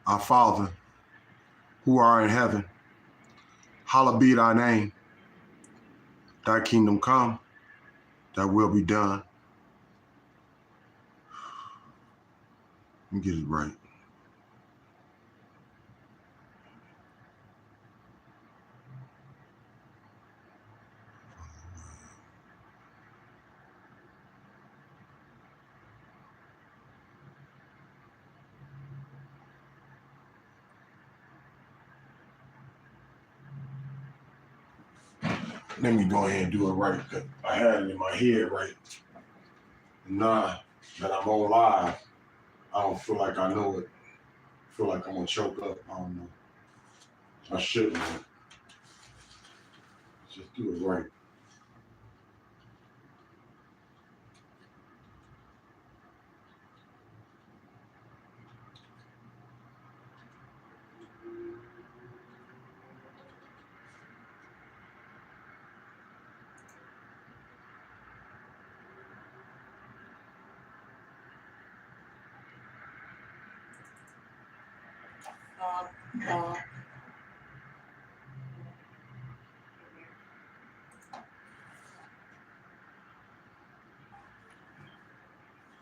Our Father, who art in heaven, hallowed be thy name. Thy kingdom come, thy will be done. Let me get it right. Let me go ahead and do it right, because I had it in my head right. Now that I'm on live, I don't feel like I know it. I feel like I'm gonna choke up. I don't know. I shouldn't. Just do it right.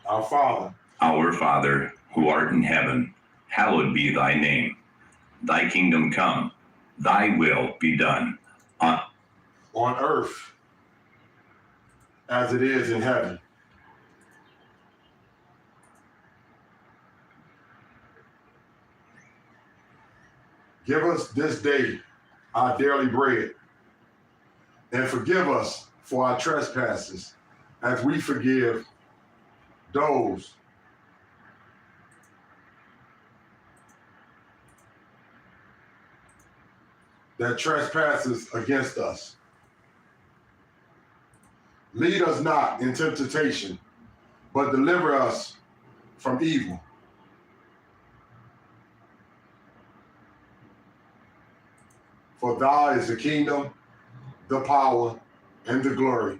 Our Father, who art in heaven, hallowed be thy name. Thy kingdom come, thy will be done on earth as it is in heaven. Give us this day our daily bread, and forgive us for our trespasses, as we forgive those that trespasses against us. Lead us not into temptation, but deliver us from evil. For thine is the kingdom, the power, and the glory,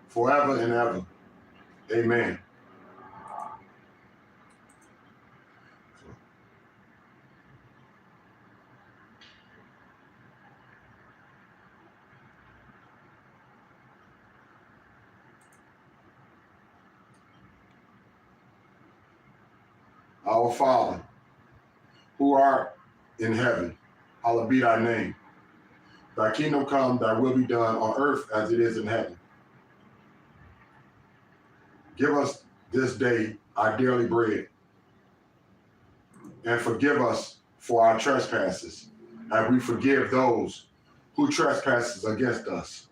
forever and ever. Amen. Our Father, who art in heaven, hallowed be thy name. Thy kingdom come, thy will be done on earth as it is in heaven. Give us this day our daily bread, and forgive us for our trespasses, as we forgive those who trespass against us.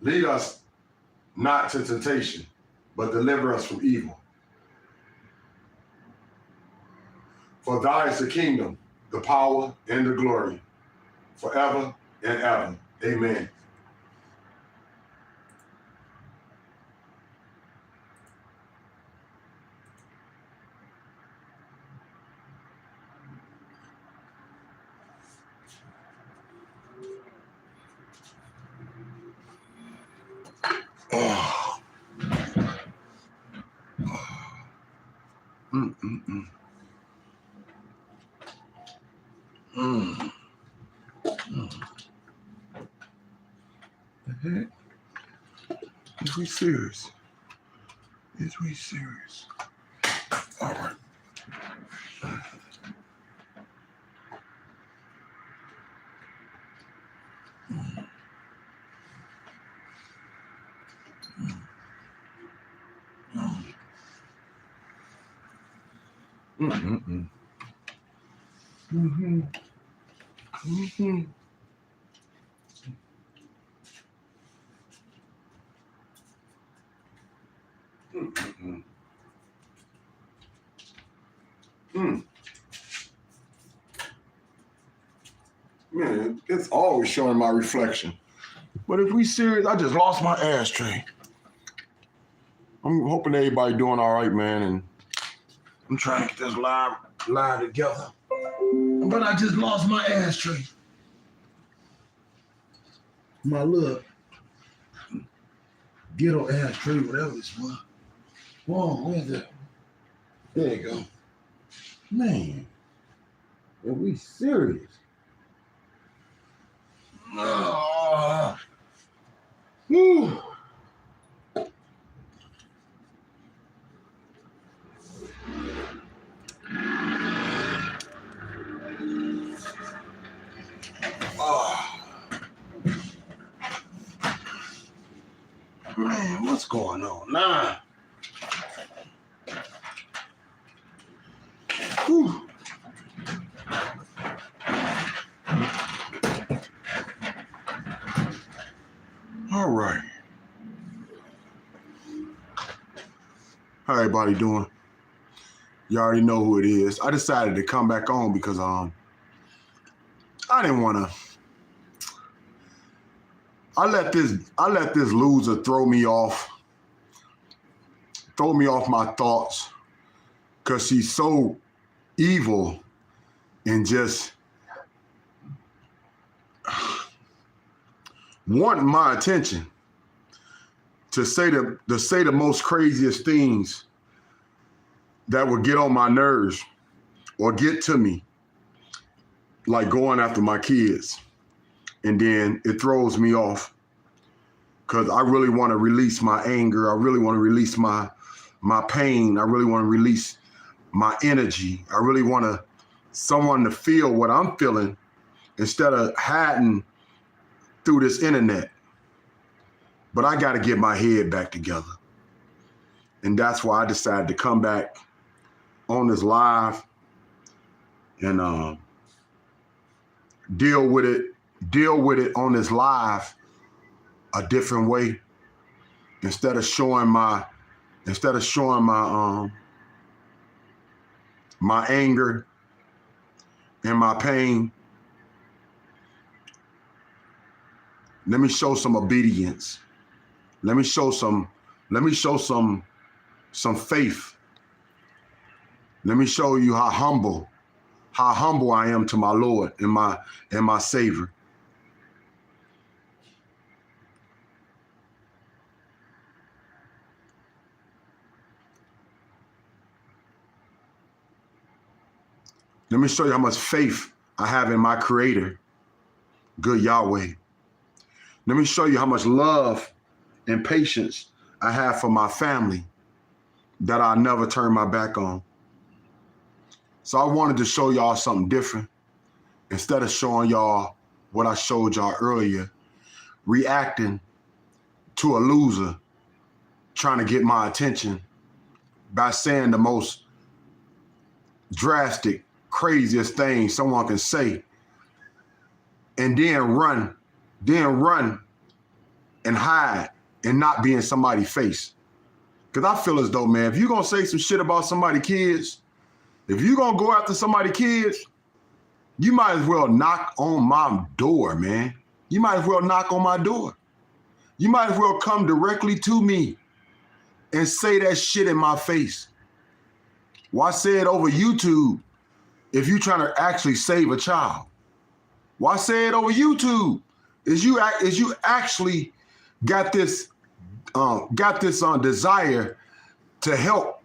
Lead us not to temptation, but deliver us from evil. For thine is the kingdom, the power, and the glory, forever and ever. Amen. Oh. The heck? Is we serious? Is we serious? All right. Man, it's always showing my reflection. But if we serious, I just lost my ashtray. I'm hoping everybody doing all right, man, and I'm trying to get this live together. But I just lost my ashtray. My look. ghetto ashtray, whatever this was. Whoa, where's that? There you go. Man, are we serious? Woo. Man, what's going on now? Whew. All right. How everybody doing? You already know who it is. I decided to come back on because I didn't want to. I let this loser throw me off my thoughts because she's so evil and just wanting my attention to say the most craziest things that would get on my nerves or get to me, like going after my kids. And then it throws me off because I really want to release my anger. I really want to release my pain. I really want to release my energy. I really want someone to feel what I'm feeling instead of hiding through this internet. But I got to get my head back together. And that's why I decided to come back on this live and deal with it on this live a different way instead of showing my my anger and my pain. Let me show some obedience. Let me show some faith. Let me show you how humble I am to my Lord and my Savior. Let me show you how much faith I have in my Creator, good Yahweh. Let me show you how much love and patience I have for my family that I'll never turn my back on. So I wanted to show y'all something different instead of showing y'all what I showed y'all earlier, reacting to a loser trying to get my attention by saying the most drastic, craziest thing someone can say, and then run and hide and not be in somebody's face. Because I feel as though, man, if you're going to say some shit about somebody's kids, if you're going to go after somebody's kids, you might as well knock on my door, man. You might as well knock on my door. You might as well come directly to me and say that shit in my face. Why say it over YouTube if you're trying to actually save a child? Why say it over YouTube? Is you actually got this desire to help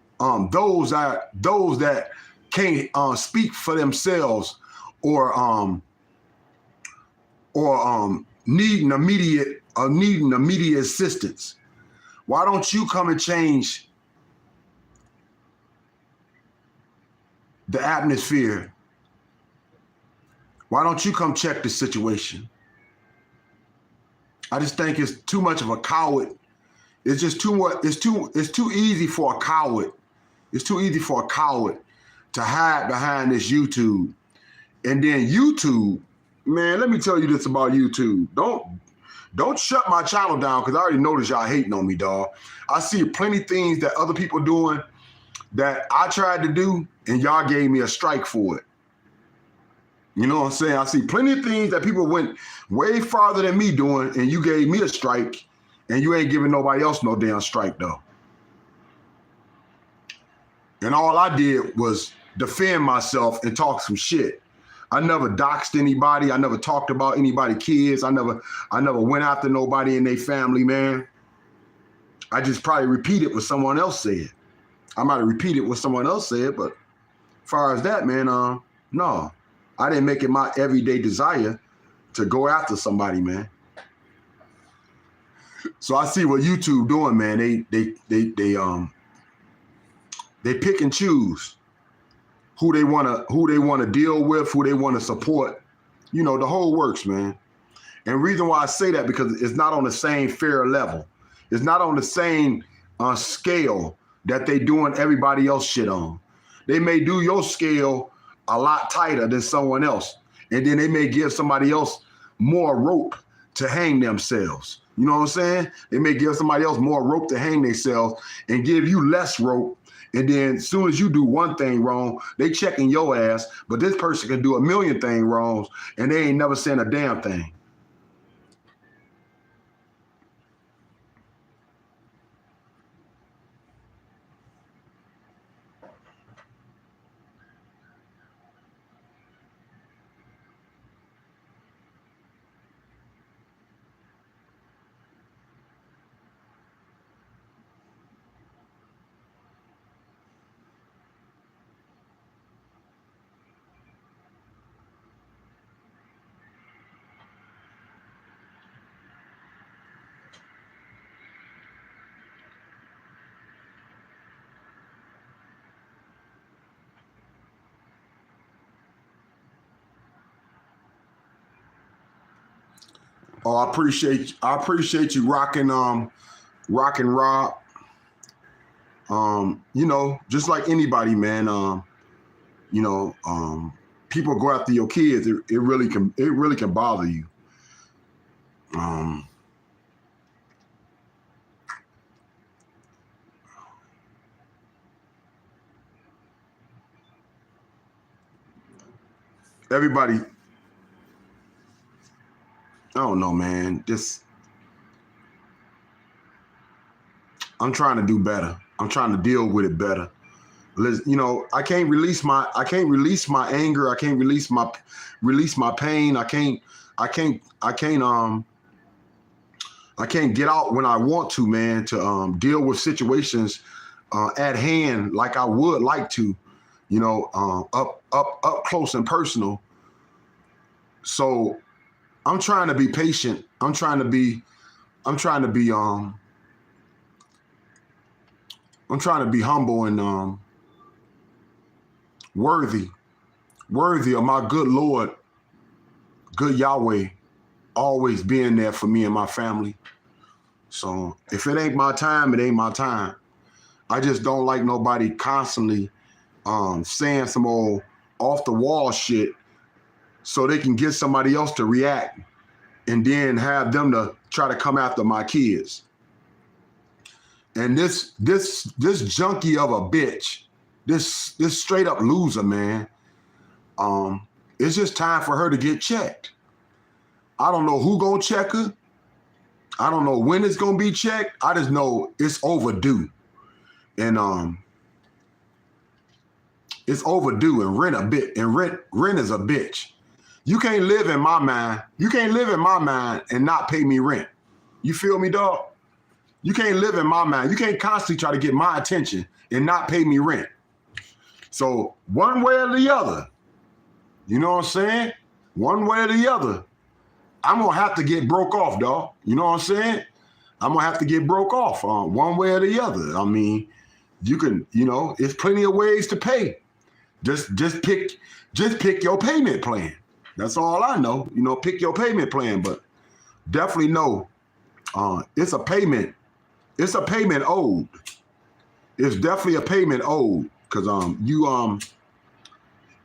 those that can't speak for themselves or needing immediate assistance? Why don't you come and change the atmosphere? Why don't you come check the situation? I just think it's too much of a coward. It's just too much. It's too easy for a coward. It's too easy for a coward to hide behind this YouTube. And then YouTube, man, let me tell you this about YouTube. Don't shut my channel down because I already noticed y'all hating on me, dawg. I see plenty of things that other people doing that I tried to do, and y'all gave me a strike for it. You know what I'm saying? I see plenty of things that people went way farther than me doing, and you gave me a strike, and you ain't giving nobody else no damn strike, though. And all I did was defend myself and talk some shit. I never doxed anybody. I never talked about anybody's kids. I never went after nobody in their family, man. I just probably repeated what someone else said. I might have repeated what someone else said, but as far as that, man, no, I didn't make it my everyday desire to go after somebody, man. So I see what YouTube doing, man. They pick and choose who they wanna deal with, who they wanna support. You know, the whole works, man. And the reason why I say that, because it's not on the same fair level. It's not on the same scale that they doing everybody else shit on. They may do your scale a lot tighter than someone else. And then they may give somebody else more rope to hang themselves. You know what I'm saying? They may give somebody else more rope to hang themselves and give you less rope. And then as soon as you do one thing wrong, they checking your ass. But this person can do a million things wrongs and they ain't never saying a damn thing. Oh, I appreciate you rocking Rob. You know, just like anybody, man. You know, people go after your kids. It really can bother you. Everybody, I don't know, man. I'm trying to do better. I'm trying to deal with it better. You know, I can't release my anger. I can't release my pain. I can't get out when I want to, man, to deal with situations at hand like I would like to, you know, up close and personal. So I'm trying to be patient. I'm trying to be humble and worthy of my good Lord, good Yahweh, always being there for me and my family. So if it ain't my time, it ain't my time. I just don't like nobody constantly saying some old off the wall shit so they can get somebody else to react and then have them to try to come after my kids. And this junkie of a bitch, this straight up loser, man, it's just time for her to get checked. I don't know who gonna check her. I don't know when it's gonna be checked. I just know it's overdue. And it's overdue, and rent is a bitch. You can't live in my mind. You can't live in my mind and not pay me rent. You feel me, dog? You can't live in my mind. You can't constantly try to get my attention and not pay me rent. So one way or the other, you know what I'm saying? One way or the other, I'm gonna have to get broke off, dog. You know what I'm saying? I'm gonna have to get broke off one way or the other. I mean, you can, you know, there's plenty of ways to pay. Just pick your payment plan. That's all I know. You know, pick your payment plan, but definitely know it's a payment. It's a payment owed. It's definitely a payment owed, because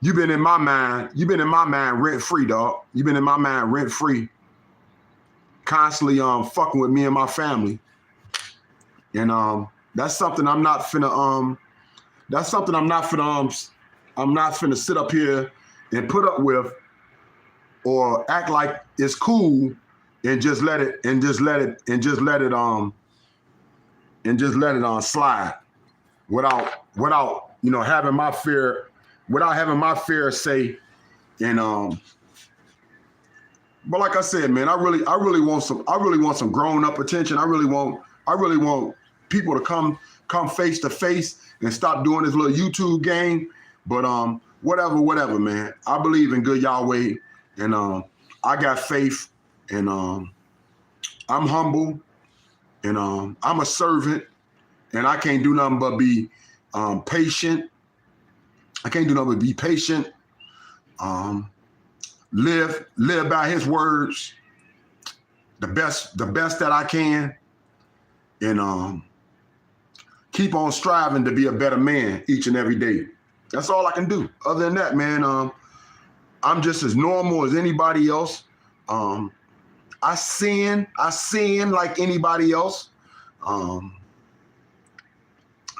you've been in my mind. You've been in my mind rent free, dog. You've been in my mind rent free, constantly fucking with me and my family, and that's something I'm not finna sit up here and put up with, or act like it's cool and just let it slide without you know having my fair say. And but like I said, man, I really want some grown up attention. I really want people to come face to face and stop doing this little YouTube game. But whatever, man. I believe in good Yahweh, and I got faith, and I'm humble, and I'm a servant, and I can't do nothing but be patient. I can't do nothing but be patient. Live by his words the best that I can, and keep on striving to be a better man each and every day. That's all I can do. Other than that, man, I'm just as normal as anybody else. I sin like anybody else. And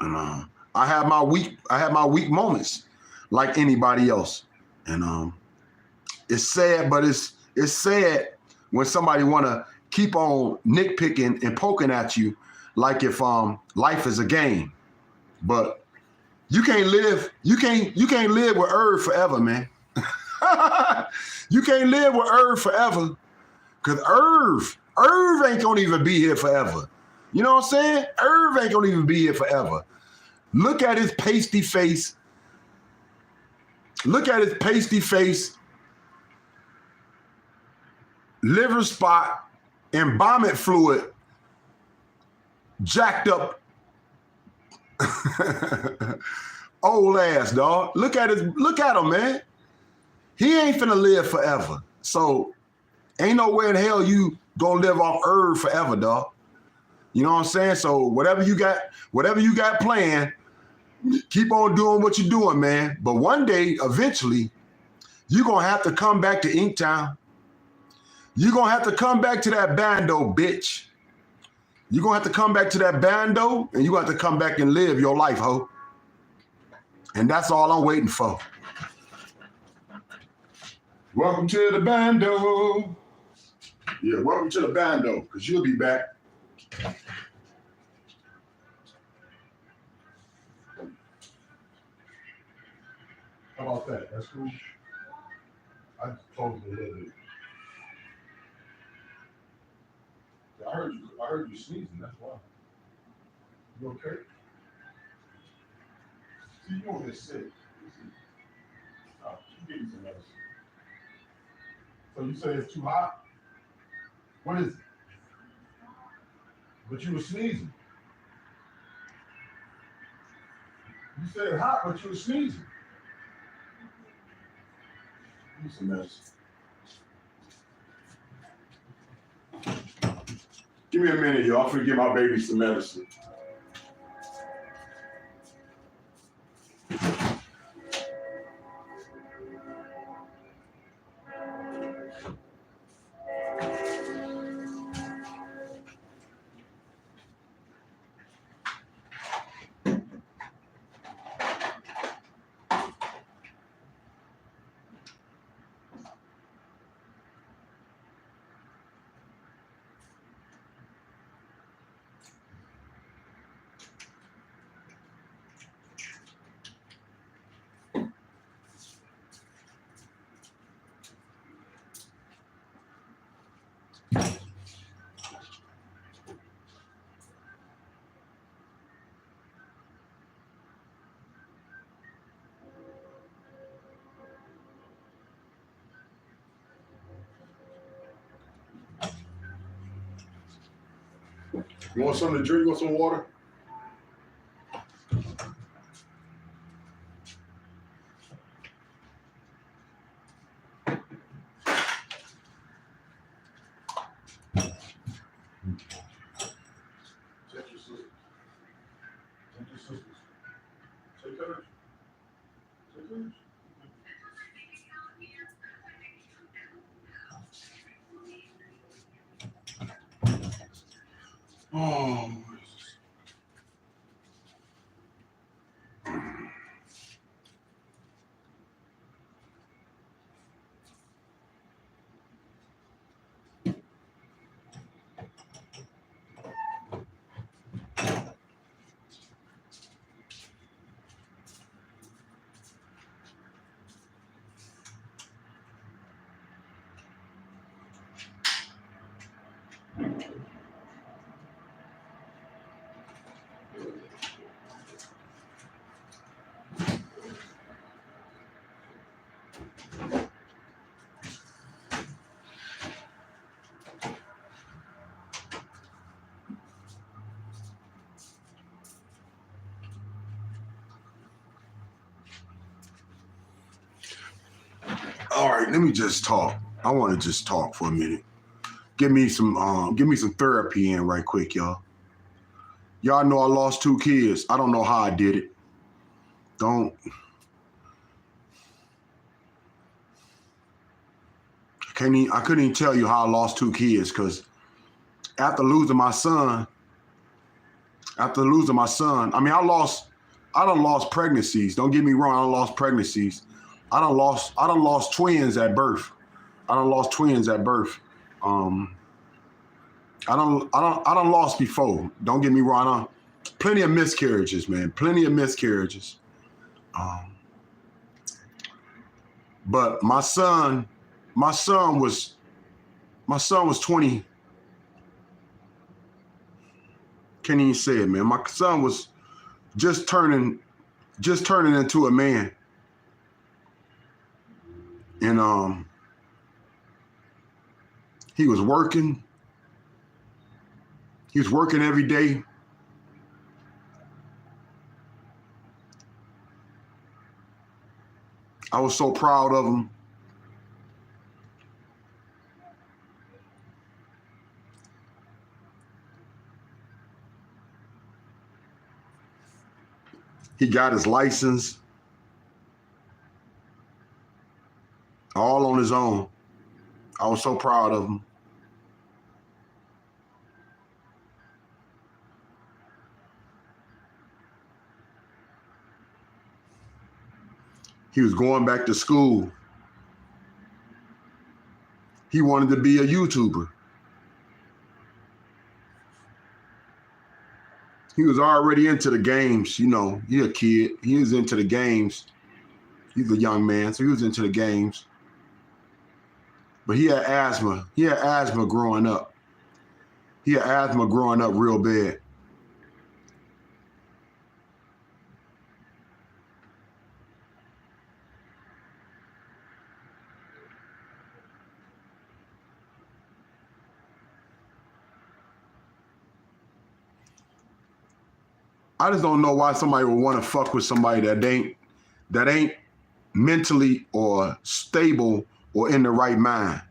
I have my weak moments like anybody else. And it's sad, but it's sad when somebody wanna keep on nitpicking and poking at you like if life is a game. But you can't live with Earth forever, man. You can't live with Earth forever, because Earth ain't gonna even be here forever. You know what I'm saying? Earth ain't gonna even be here forever. Look at his pasty face. Look at his pasty face, liver spot, embalming fluid, jacked up old ass, dog. Look at him, man. He ain't finna live forever. So ain't nowhere in hell you gonna live off Earth forever, dog. You know what I'm saying? So whatever you got planned, keep on doing what you're doing, man. But one day, eventually, you're gonna have to come back to Inktown. You're gonna have to come back to that bando, bitch. You're gonna have to come back to that bando, and you're gonna have to come back and live your life, ho. And that's all I'm waiting for. Welcome to the bando. Yeah, welcome to the bando, because you'll be back. How about that? That's cool. I told you a little bit. I heard you sneezing, that's why. You okay? See, you on this sick. Oh, give you some medicine. So you say it's too hot? What is it? But you were sneezing. You said hot, but you were sneezing. Give me some medicine. Give me a minute, y'all. I'm finna give my baby some medicine. You want something to drink? You want some water? Check your sisters. Check your sisters. Check hers. Check hers. Oh, right, let me just talk. I want to just talk for a minute. Give me some therapy in right quick, y'all. Y'all know I lost 2 kids. I don't know how I did it. I couldn't even tell you how I lost 2 kids, because after losing my son, I mean, I done lost pregnancies. Don't get me wrong, I done lost pregnancies. I done lost twins at birth. I done lost before. Don't get me wrong. Plenty of miscarriages, man. Plenty of miscarriages. But my son was 20. Can't even say it, man. My son was just turning into a man. And he was working. He was working every day. I was so proud of him. He got his license all on his own. I was so proud of him. He was going back to school. He wanted to be a YouTuber. He was already into the games, you know. He a kid. He was into the games. He's a young man, so he was into the games. But he had asthma. He had asthma growing up. He had asthma growing up real bad. I just don't know why somebody would want to fuck with somebody that ain't mentally or stable or in the right mind.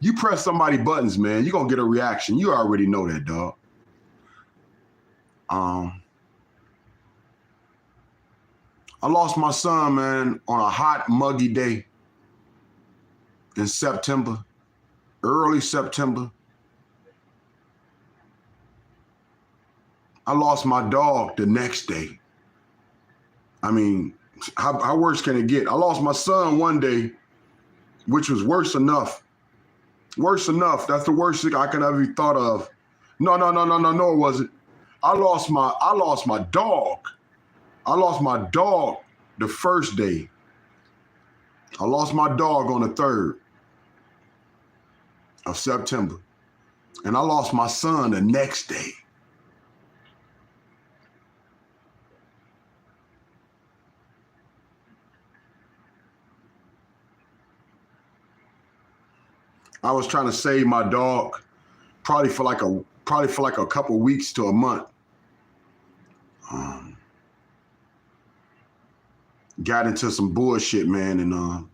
You press somebody buttons, man, you're gonna get a reaction. You already know that, dog. I lost my son, man, on a hot, muggy day in September, early September. I lost my dog the next day. I mean, how worse can it get? I lost my son one day, which was worse enough. Worse enough. That's the worst thing I could ever thought of. No, it wasn't. I lost my dog. I lost my dog the first day. I lost my dog on the 3rd of September. And I lost my son the next day. I was trying to save my dog probably for like a couple weeks to a month. Got into some bullshit, man, and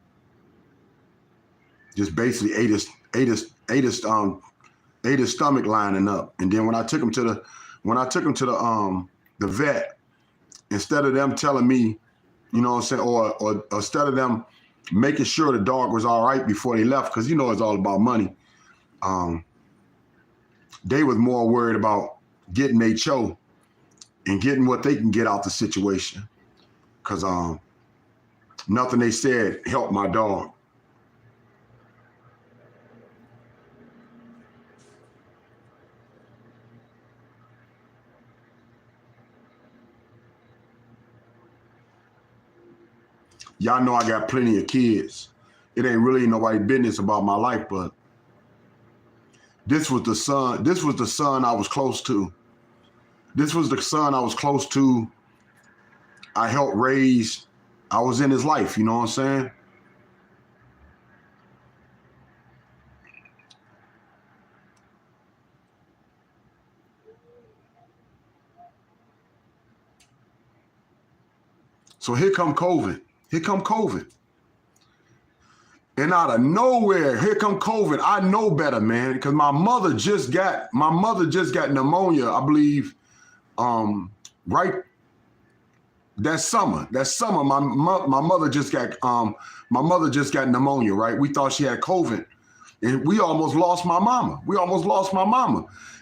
just basically ate his stomach lining up. And then when I took him to the vet, instead of them telling me, you know what I'm saying, or instead of them making sure the dog was all right before they left, because you know it's all about money. They was more worried about getting HO and getting what they can get out the situation, because nothing they said helped my dog. Y'all know I got plenty of kids. It ain't really nobody's business about my life, but this was the son I was close to. This was the son I was close to. I helped raise. I was in his life, you know what I'm saying? So here come COVID. And out of nowhere, here come COVID. I know better, man, because my mother just got pneumonia, I believe, right that summer. My mother just got pneumonia, right? We thought she had COVID, and we almost lost my mama.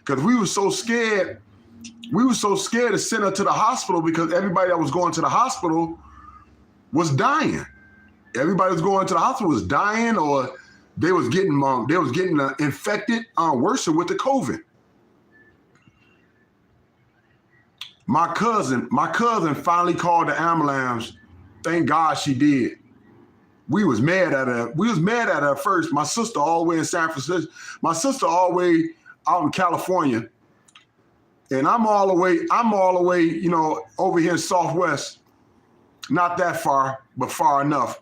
Because we were so scared. We were so scared to send her to the hospital because everybody that was going to the hospital was dying. Everybody was going to the hospital was dying, or they was getting infected, worse with the COVID. My cousin finally called the ambulance. Thank God she did. We was mad at her first. My sister all the way in San Francisco. My sister all the way out in California. And I'm all the way, over here in Southwest. Not that far, but far enough.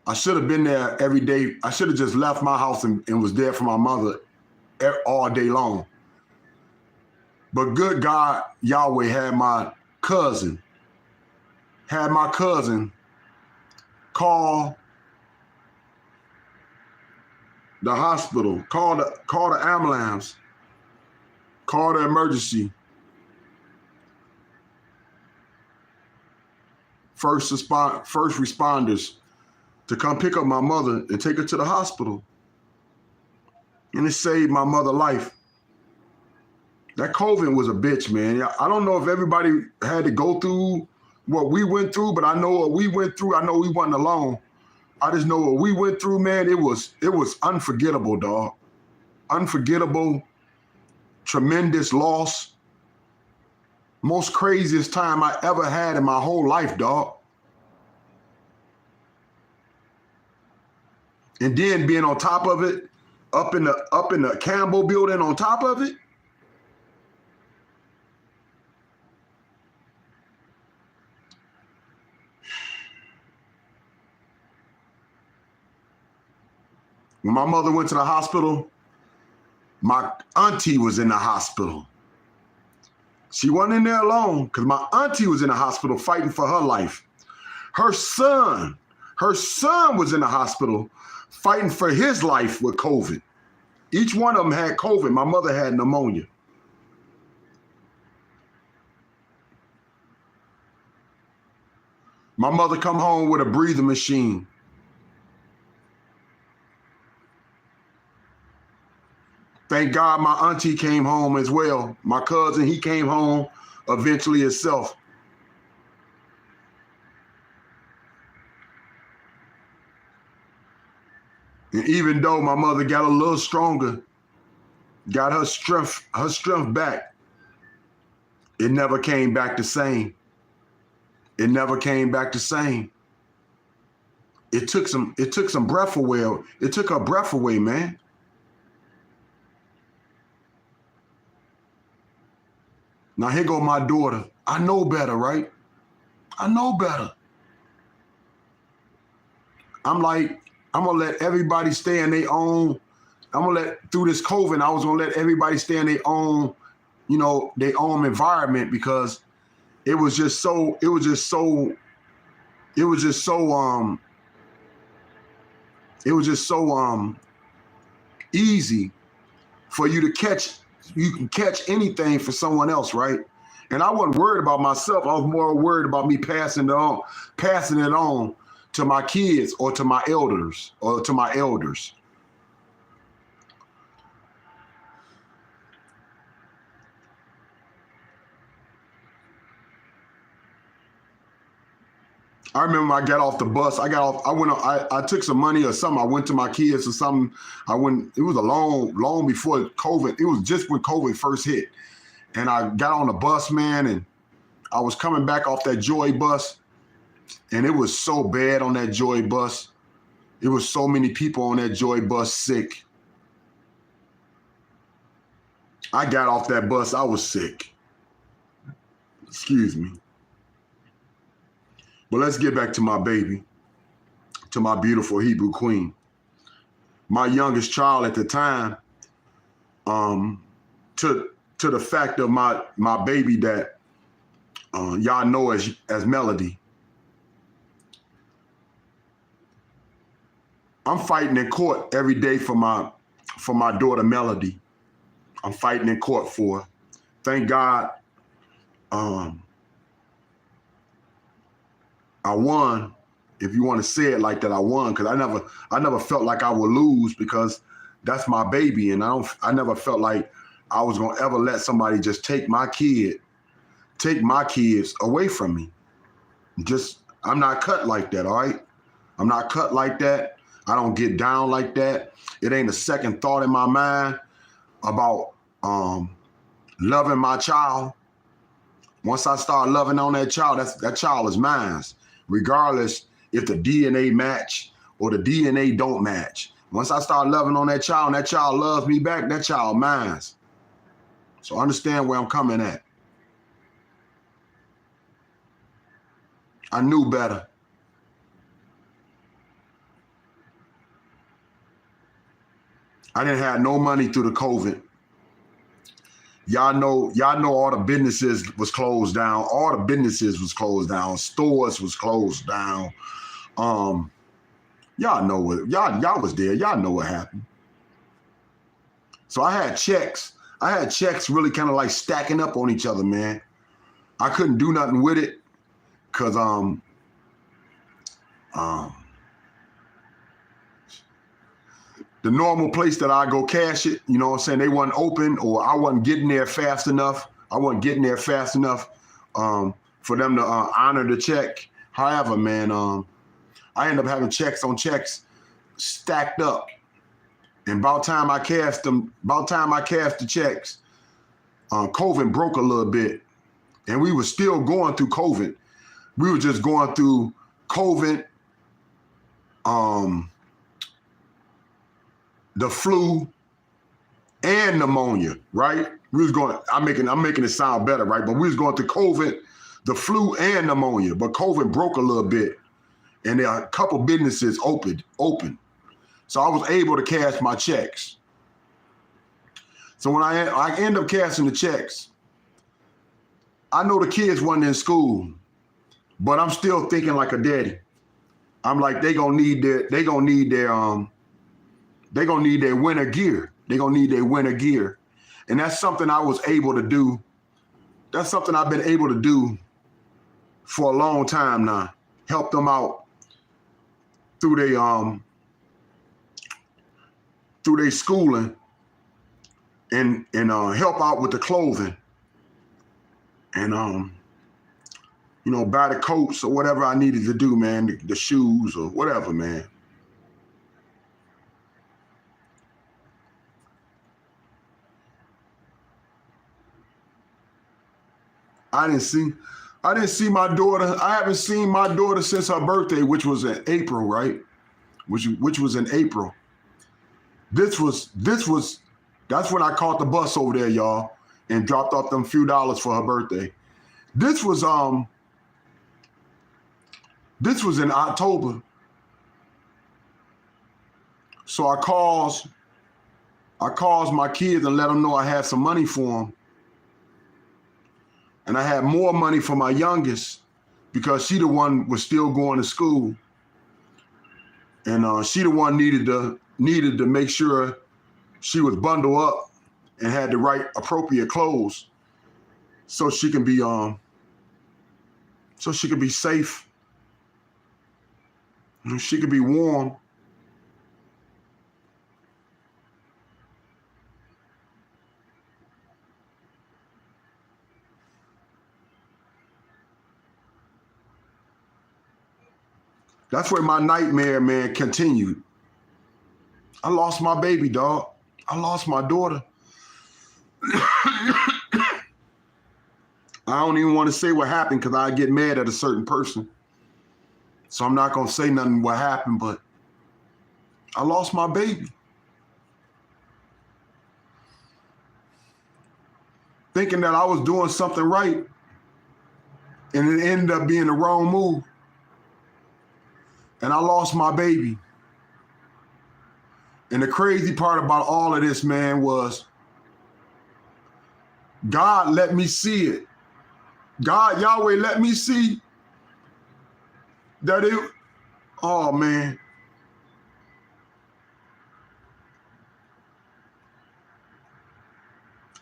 I should have been there every day. I should have just left my house and was there for my mother all day long. But good God, Yahweh had my cousin call the hospital, call the ambulance, call the emergency. First responders to come pick up my mother and take her to the hospital. And it saved my mother's life. That COVID was a bitch, man. I don't know if everybody had to go through what we went through, but I know what we went through. I know we wasn't alone. I just know what we went through, man. It was unforgettable, dog. Unforgettable, tremendous loss. Most craziest time I ever had in my whole life, dog. And then being on top of it, up in the Campbell building on top of it. When my mother went to the hospital, my auntie was in the hospital. She wasn't in there alone because my auntie was in the hospital fighting for her life. Her son was in the hospital fighting for his life with COVID. Each one of them had COVID. My mother had pneumonia. My mother come home with a breathing machine. Thank God my auntie came home as well. My cousin, he came home eventually himself. And even though my mother got a little stronger, got her strength back, it never came back the same. It never came back the same. It took some breath away. It took her breath away, man. Now here go my daughter. I know better, right? I know better. I'm like, I'm gonna let everybody stay in their own. Through this COVID, I was gonna let everybody stay in their own, their own environment because it was just so easy for you to catch. You can catch anything for someone else, right? And I wasn't worried about myself. I was more worried about me passing it on to my kids or to my elders. I remember I got off the bus. I took some money or something. I went to my kids or something. It was long before COVID. It was just when COVID first hit. And I got on the bus, man, and I was coming back off that Joy bus. And it was so bad on that Joy bus. It was so many people on that Joy bus sick. I got off that bus, I was sick. Excuse me. But let's get back to my baby, to my beautiful Hebrew queen. My youngest child at the time, to the fact of my baby that y'all know as Melody. I'm fighting in court every day for my daughter Melody. I'm fighting in court for her. Thank God, I won. If you want to say it like that, I won, because I never felt like I would lose, because that's my baby, and I never felt like I was gonna ever let somebody just take my kids away from me. I'm not cut like that, all right? I'm not cut like that. I don't get down like that. It ain't a second thought in my mind about loving my child. Once I start loving on that child, that child is mine, regardless if the DNA match or the DNA don't match. Once I start loving on that child and that child loves me back, that child mine. So understand where I'm coming at. I knew better. I didn't have no money through the COVID. Y'all know all the businesses was closed down. All the businesses was closed down. Stores was closed down. Y'all know what, y'all was there. Y'all know what happened. So I had checks. Really kind of like stacking up on each other, man. I couldn't do nothing with it because the normal place that I go cash it, you know what I'm saying, they wasn't open, or I wasn't getting there fast enough. For them to honor the check. However, man, I ended up having checks on checks stacked up. And about time I cashed the checks, COVID broke a little bit. And we were still going through COVID. We were just going through COVID, the flu, and pneumonia, right? I'm making it sound better, right? But we was going through COVID, the flu, and pneumonia. But COVID broke a little bit, and there are a couple businesses open. So I was able to cash my checks. So when I end up cashing the checks, I know the kids wasn't in school, but I'm still thinking like a daddy. I'm like, they gonna need their winter gear. They're gonna need their winter gear. And that's something I was able to do. That's something I've been able to do for a long time now. Help them out through their schooling and help out with the clothing and buy the coats or whatever I needed to do, man, the shoes or whatever, man. I didn't see my daughter. I haven't seen my daughter since her birthday, which was in April, right? Which was in April. That's when I caught the bus over there, y'all, and dropped off them few dollars for her birthday. This was in October. So I calls my kids and let them know I had some money for them. And I had more money for my youngest because she the one was still going to school. And she the one needed to make sure she was bundled up and had the right appropriate clothes so she can be safe. She could be warm. That's where my nightmare, man, continued. I lost my baby, dog. I lost my daughter. I don't even want to say what happened because I get mad at a certain person. So I'm not going to say nothing what happened, but I lost my baby. Thinking that I was doing something right, and it ended up being the wrong move. And I lost my baby. And the crazy part about all of this, man, was God let me see it. God, Yahweh, let me see that oh man,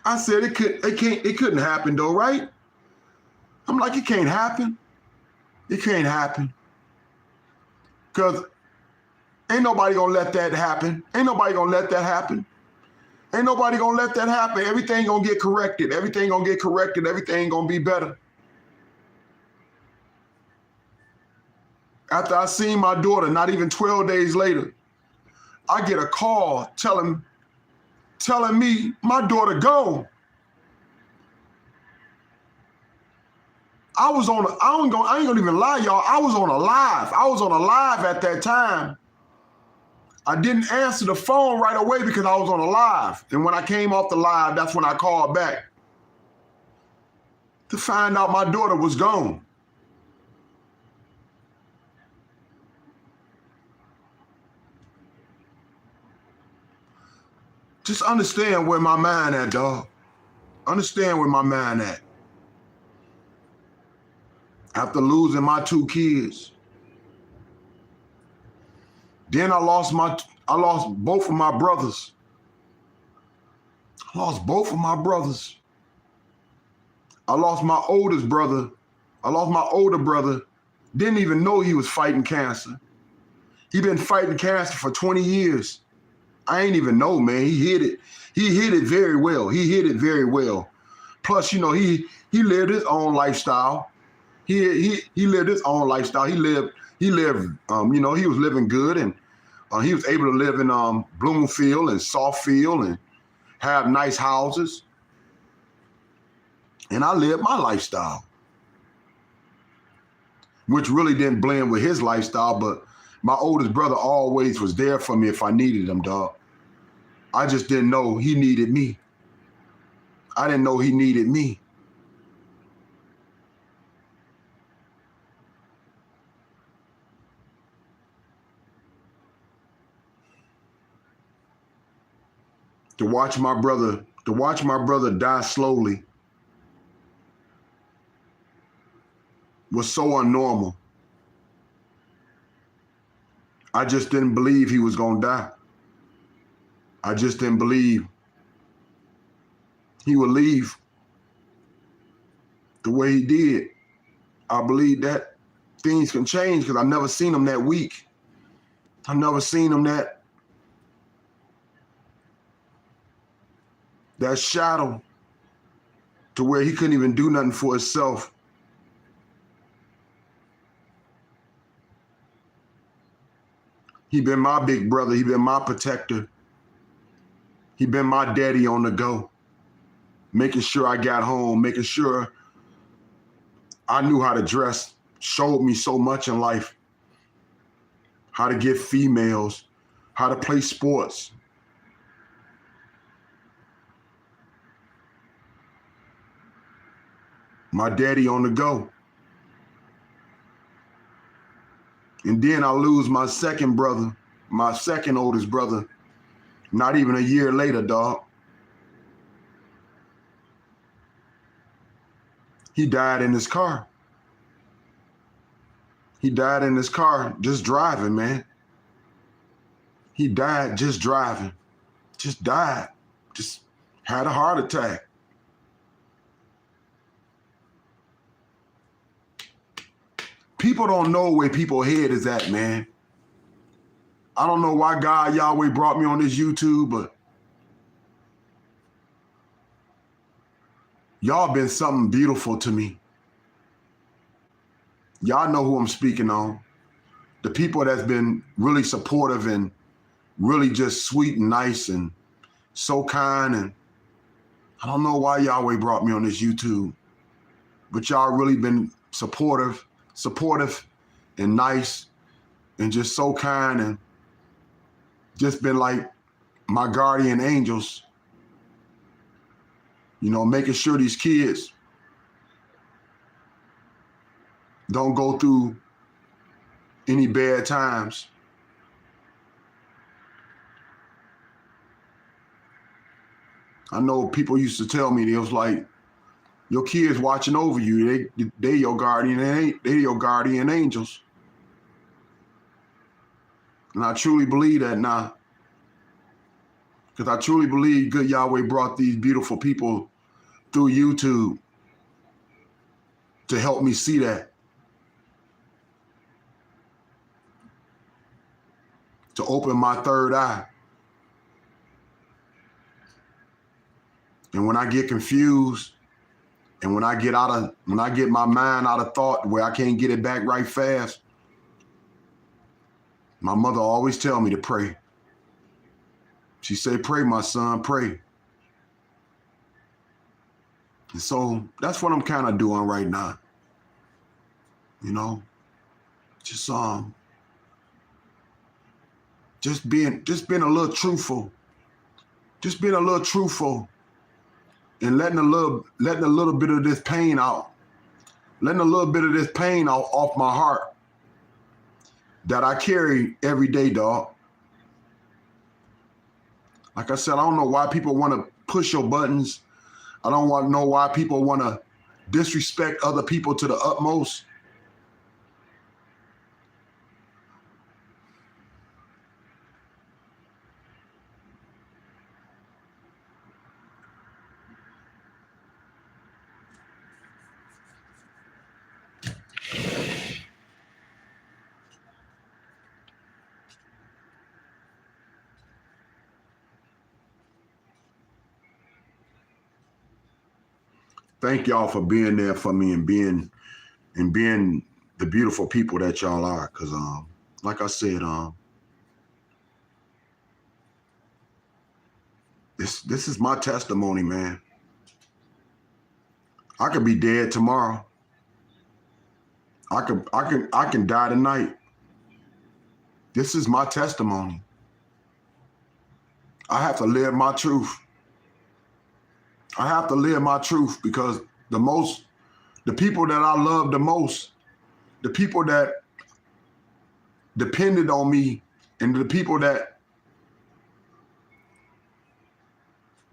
I said it couldn't happen though, right? I'm like, it can't happen. It can't happen. Because ain't nobody gonna let that happen. Ain't nobody gonna let that happen. Ain't nobody gonna let that happen. Everything gonna get corrected. Everything gonna get corrected. Everything gonna be better. After I seen my daughter, not even 12 days later, I get a call telling me my daughter gone. I ain't gonna even lie, y'all. I was on a live. I was on a live at that time. I didn't answer the phone right away because I was on a live. And when I came off the live, that's when I called back to find out my daughter was gone. Just understand where my mind at, dog. Understand where my mind at. After losing my 2 kids, then I lost both of my brothers. I lost both of my brothers. I lost my oldest brother. I lost my older brother. Didn't even know he was fighting cancer. He been fighting cancer for 20 years. I ain't even know, man. He hid it. He hid it very well. He hid it very well. Plus, you know, he lived his own lifestyle. He lived his own lifestyle. He lived. You know, he was living good, and he was able to live in Bloomfield and Southfield and have nice houses. And I lived my lifestyle, which really didn't blend with his lifestyle, but my oldest brother always was there for me if I needed him, dog. I just didn't know he needed me. I didn't know he needed me. To watch my brother die slowly was so unnormal. I just didn't believe he was gonna die. I just didn't believe he would leave the way he did. I believe that things can change because I never seen him that weak. I never seen him that shadow to where he couldn't even do nothing for himself. He been my big brother. He been my protector. He been my daddy on the go, making sure I got home, making sure I knew how to dress, showed me so much in life, how to get females, how to play sports. My daddy on the go. And then I lose my second brother, my second oldest brother, not even a year later, dog. He died in his car. He died in his car just driving, man. He died just driving. Just died. Just had a heart attack. People don't know where people's head is at, man. I don't know why God, Yahweh brought me on this YouTube, but y'all been something beautiful to me. Y'all know who I'm speaking on. The people that's been really supportive and really just sweet and nice and so kind. And I don't know why Yahweh brought me on this YouTube, but y'all really been supportive and nice and just so kind and just been like my guardian angels, you know, making sure these kids don't go through any bad times. I know people used to tell me, it was like, your kids watching over you, they your guardian angels. And I truly believe that now. Because I truly believe good Yahweh brought these beautiful people through YouTube to help me see that. To open my third eye. And when I get confused, and when I get my mind out of thought where I can't get it back right fast, my mother always tell me to pray. She say, pray, my son, pray. And so that's what I'm kind of doing right now. You know, just being a little truthful. Just being a little truthful and letting a little bit of this pain out. Letting a little bit of this pain out off my heart that I carry every day, dog. Like I said, I don't know why people want to push your buttons. I don't want to know why people want to disrespect other people to the utmost. Thank y'all for being there for me and being the beautiful people that y'all are. Cause like I said, this is my testimony, man. I could be dead tomorrow. I can die tonight. This is my testimony. I have to live my truth. I have to live my truth because the people that I love the most, the people that depended on me, and the people that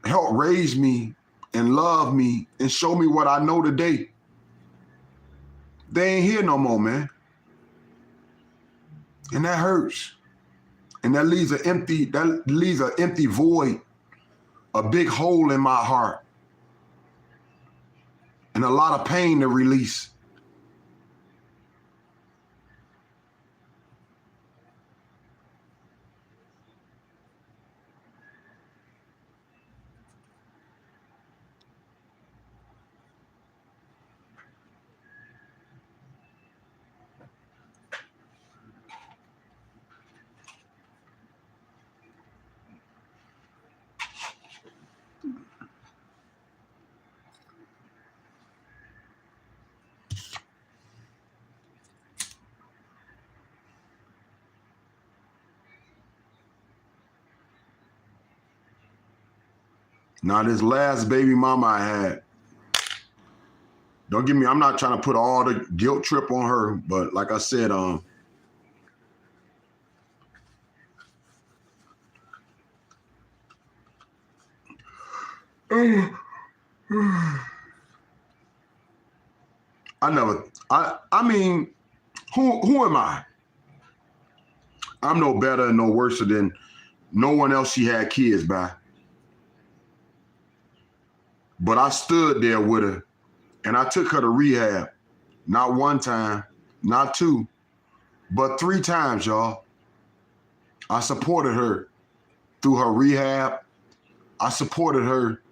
helped raise me and love me and show me what I know today, they ain't here no more, man. And that hurts. And that leaves an empty void, a big hole in my heart, and a lot of pain to release. Now, this last baby mama I had, don't get me, I'm not trying to put all the guilt trip on her, but like I said, I mean, who am I? I'm no better and no worse than no one else she had kids by. But I stood there with her and I took her to rehab. Not one time, not two, but 3 times, y'all. I supported her through her rehab. I supported her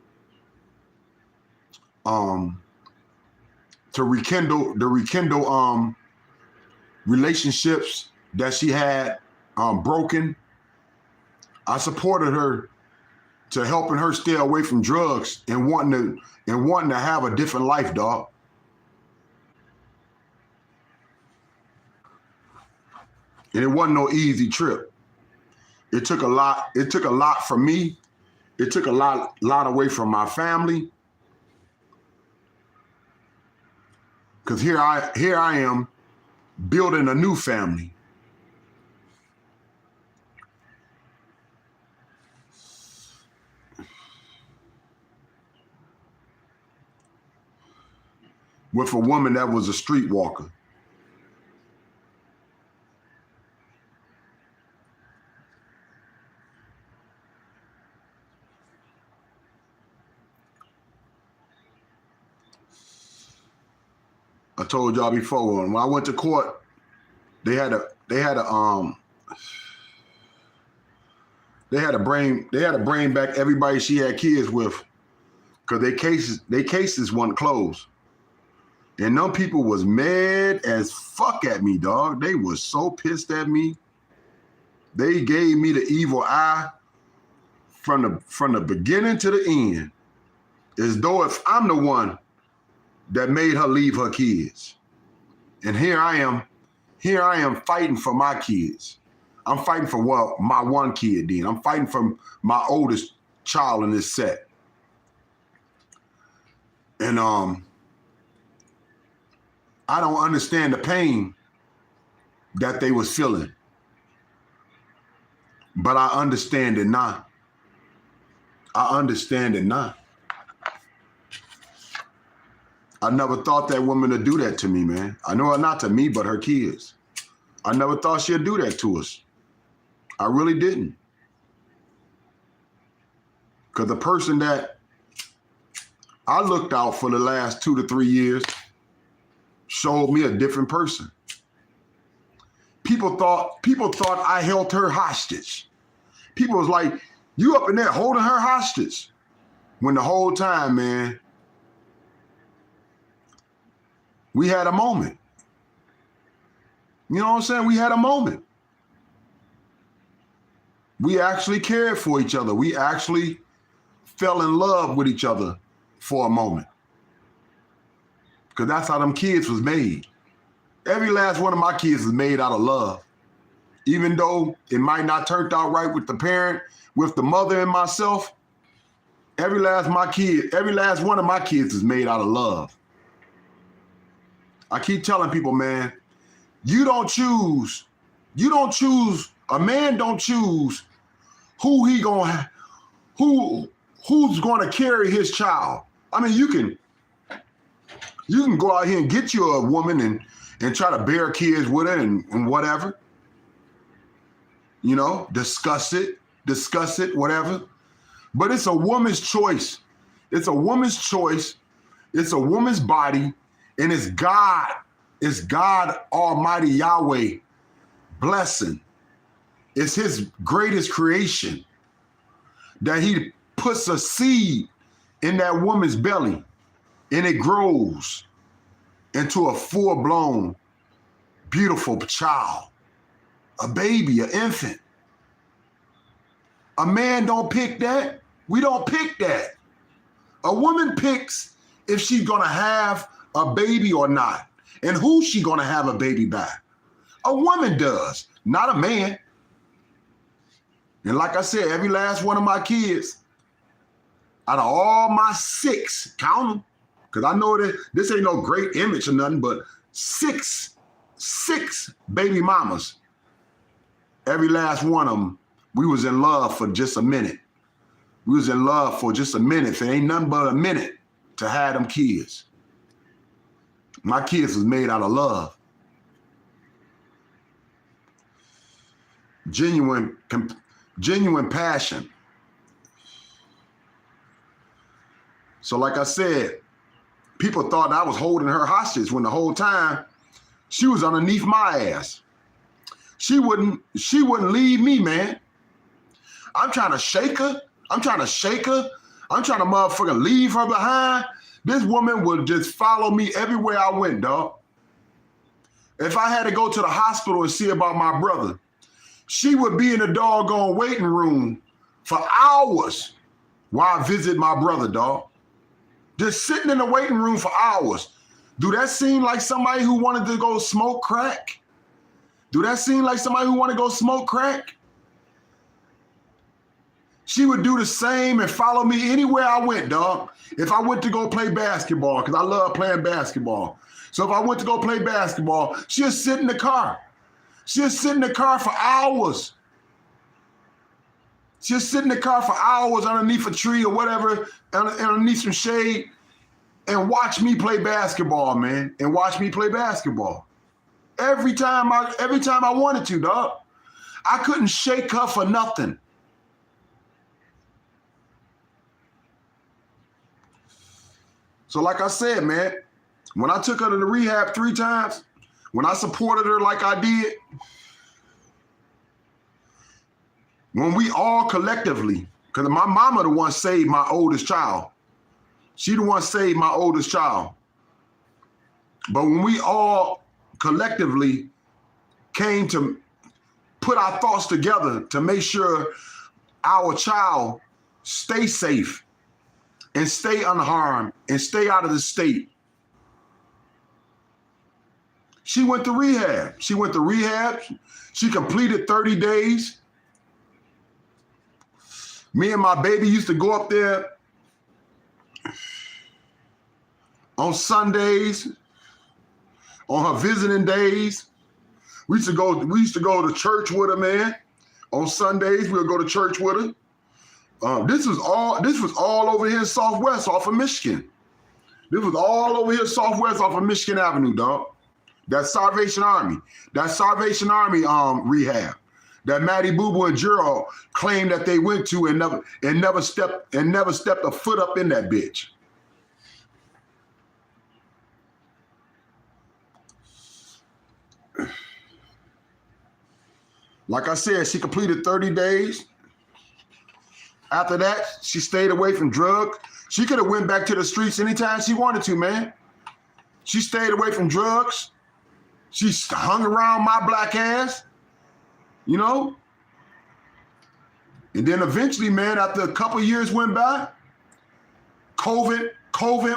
to rekindle relationships that she had broken. I supported her to helping her stay away from drugs and wanting to have a different life, dog. And it wasn't no easy trip. It took a lot. It took a lot from me. It took a lot away from my family. Because here I am building a new family. With a woman that was a streetwalker. told y'all before, when I went to court, they had to bring back everybody she had kids with, because their cases wasn't closed. And them people was mad as fuck at me, dog. They was so pissed at me. They gave me the evil eye from the beginning to the end, as though if I'm the one that made her leave her kids. And here I am fighting for my kids. I'm fighting for my one kid then. I'm fighting for my oldest child in this set. And I don't understand the pain that they was feeling. But I understand it now. I understand it now. I never thought that woman would do that to me, man. I know not to me, but her kids. I never thought she'd do that to us. I really didn't. Because the person that I looked out for the last 2 to 3 years showed me a different person. People thought I held her hostage. People was like, you up in there holding her hostage. When the whole time, man, we had a moment. You know what I'm saying? We had a moment. We actually cared for each other. We actually fell in love with each other for a moment. Because that's how them kids was made. Every last one of my kids was made out of love. Even though it might not turned out right with the parent, with the mother and myself, every last one of my kids is made out of love. I keep telling people, man, a man don't choose who's gonna carry his child. I mean, you can go out here and get you a woman and try to bear kids with her and whatever. You know, discuss it, whatever. But it's a woman's choice. It's a woman's choice. It's a woman's body. And it's God Almighty Yahweh blessing. It's his greatest creation that he puts a seed in that woman's belly and it grows into a full-blown, beautiful child, a baby, an infant. A man don't pick that. We don't pick that. A woman picks if she's gonna have a baby or not, and who she gonna have a baby by. A woman does, not a man. And like I said, every last one of my kids, out of all my 6, count them, because I know that this ain't no great image or nothing, but six baby mamas. Every last one of them, we was in love for just a minute. We was in love for just a minute. It ain't nothing but a minute to have them kids. My kids was made out of love. Genuine passion. So like I said, people thought I was holding her hostage when the whole time she was underneath my ass. She wouldn't leave me, man. I'm trying to shake her. I'm trying to motherfucking leave her behind. This woman would just follow me everywhere I went, dog. If I had to go to the hospital and see about my brother, she would be in the doggone waiting room for hours while I visit my brother, dog. Just sitting in the waiting room for hours. Do that seem like somebody who wanted to go smoke crack? Do that seem like somebody who wanted to go smoke crack? She would do the same and follow me anywhere I went, dog. If I went to go play basketball, because I love playing basketball. So if I went to go play basketball, she'd sit in the car. She'd sit in the car for hours. She'd sit in the car for hours underneath a tree or whatever, underneath some shade, and watch me play basketball, man. And watch me play basketball. Every time I wanted to, dog. I couldn't shake her for nothing. So like I said, man, When I took her to the rehab 3 times, when I supported her like I did, when we all collectively, because my mama the one saved my oldest child. She the one saved my oldest child. But when we all collectively came to put our thoughts together to make sure our child stay safe and stay unharmed and stay out of the state, she went to rehab. She went to rehab. She completed 30 days. Me and my baby used to go up there on Sundays, on her visiting days. We used to go to church with her, man. On Sundays, we'll go to church with her. This was all over here in Southwest off of Michigan. This was all over here Southwest off of Michigan Avenue, dog. That Salvation Army. That Salvation Army rehab. That Matty Boo Boo and Gerald claimed that they went to and never stepped a foot up in that bitch. Like I said, she completed 30 days. After that, she stayed away from drugs. She could have went back to the streets anytime she wanted to, man. She stayed away from drugs. She hung around my black ass, you know? And then eventually, man, after a couple years went by, COVID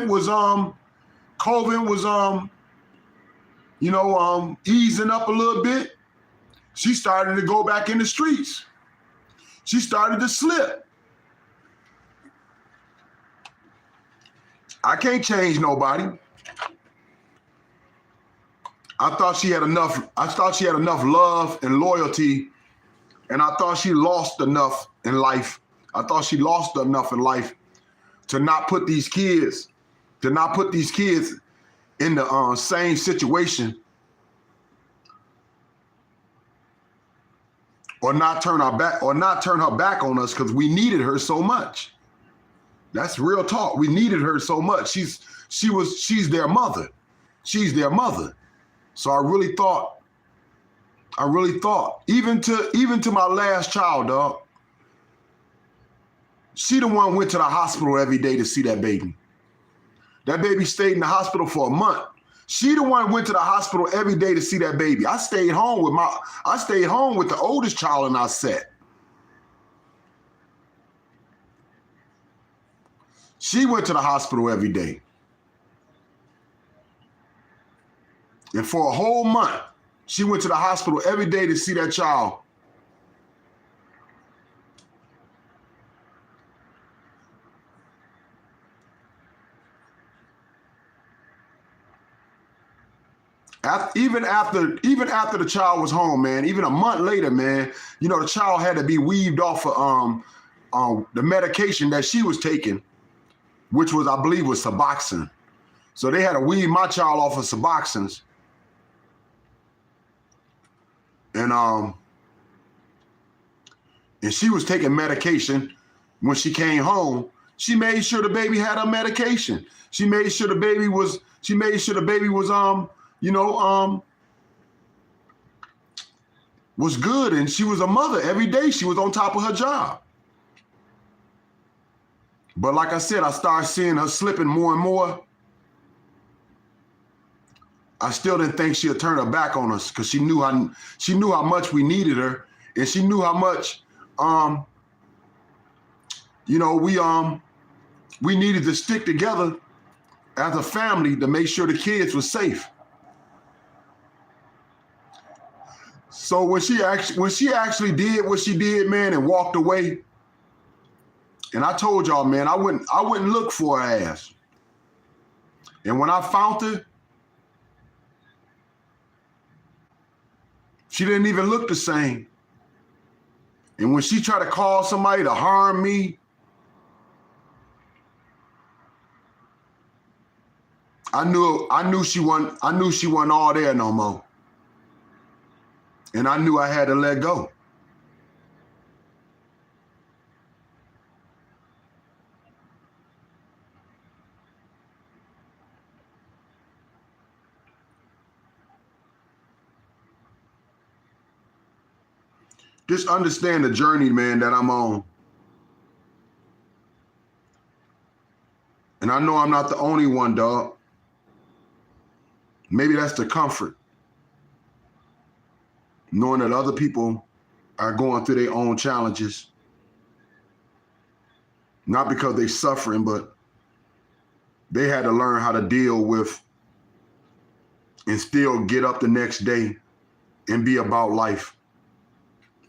was easing up a little bit. She started to go back in the streets. She started to slip. I can't change nobody. I thought she had enough love and loyalty, and I thought she lost enough in life. I thought she lost enough in life to not put these kids in the same situation, or not turn her back on us, because we needed her so much. That's real talk. We needed her so much. She's their mother. She's their mother. So I really thought, even to my last child, dog, she the one went to the hospital every day to see that baby. That baby stayed in the hospital for a month. She the one went to the hospital every day to see that baby. I stayed home with the oldest child in our set. She went to the hospital every day. And for a whole month, she went to the hospital every day to see that child. Even after the child was home, man, even a month later, man, you know, the child had to be weaned off of the medication that she was taking, which was, I believe, was Suboxone. So they had to wean my child off of Suboxones. And she was taking medication. When she came home, she made sure the baby had her medication. She made sure the baby was was good, and she was a mother every day. She was on top of her job. But like I said, I started seeing her slipping more and more. I still didn't think she'd turn her back on us, because she knew how much we needed her, and she knew how much we needed to stick together as a family to make sure the kids were safe. So when she actually did what she did, man, and walked away, and I told y'all, man, I wouldn't look for her ass. And when I found her, she didn't even look the same. And when she tried to call somebody to harm me, I knew she wasn't all there no more. And I knew I had to let go. Just understand the journey, man, that I'm on. And I know I'm not the only one, dog. Maybe that's the comfort. Knowing that other people are going through their own challenges. Not because they're suffering, but they had to learn how to deal with and still get up the next day and be about life.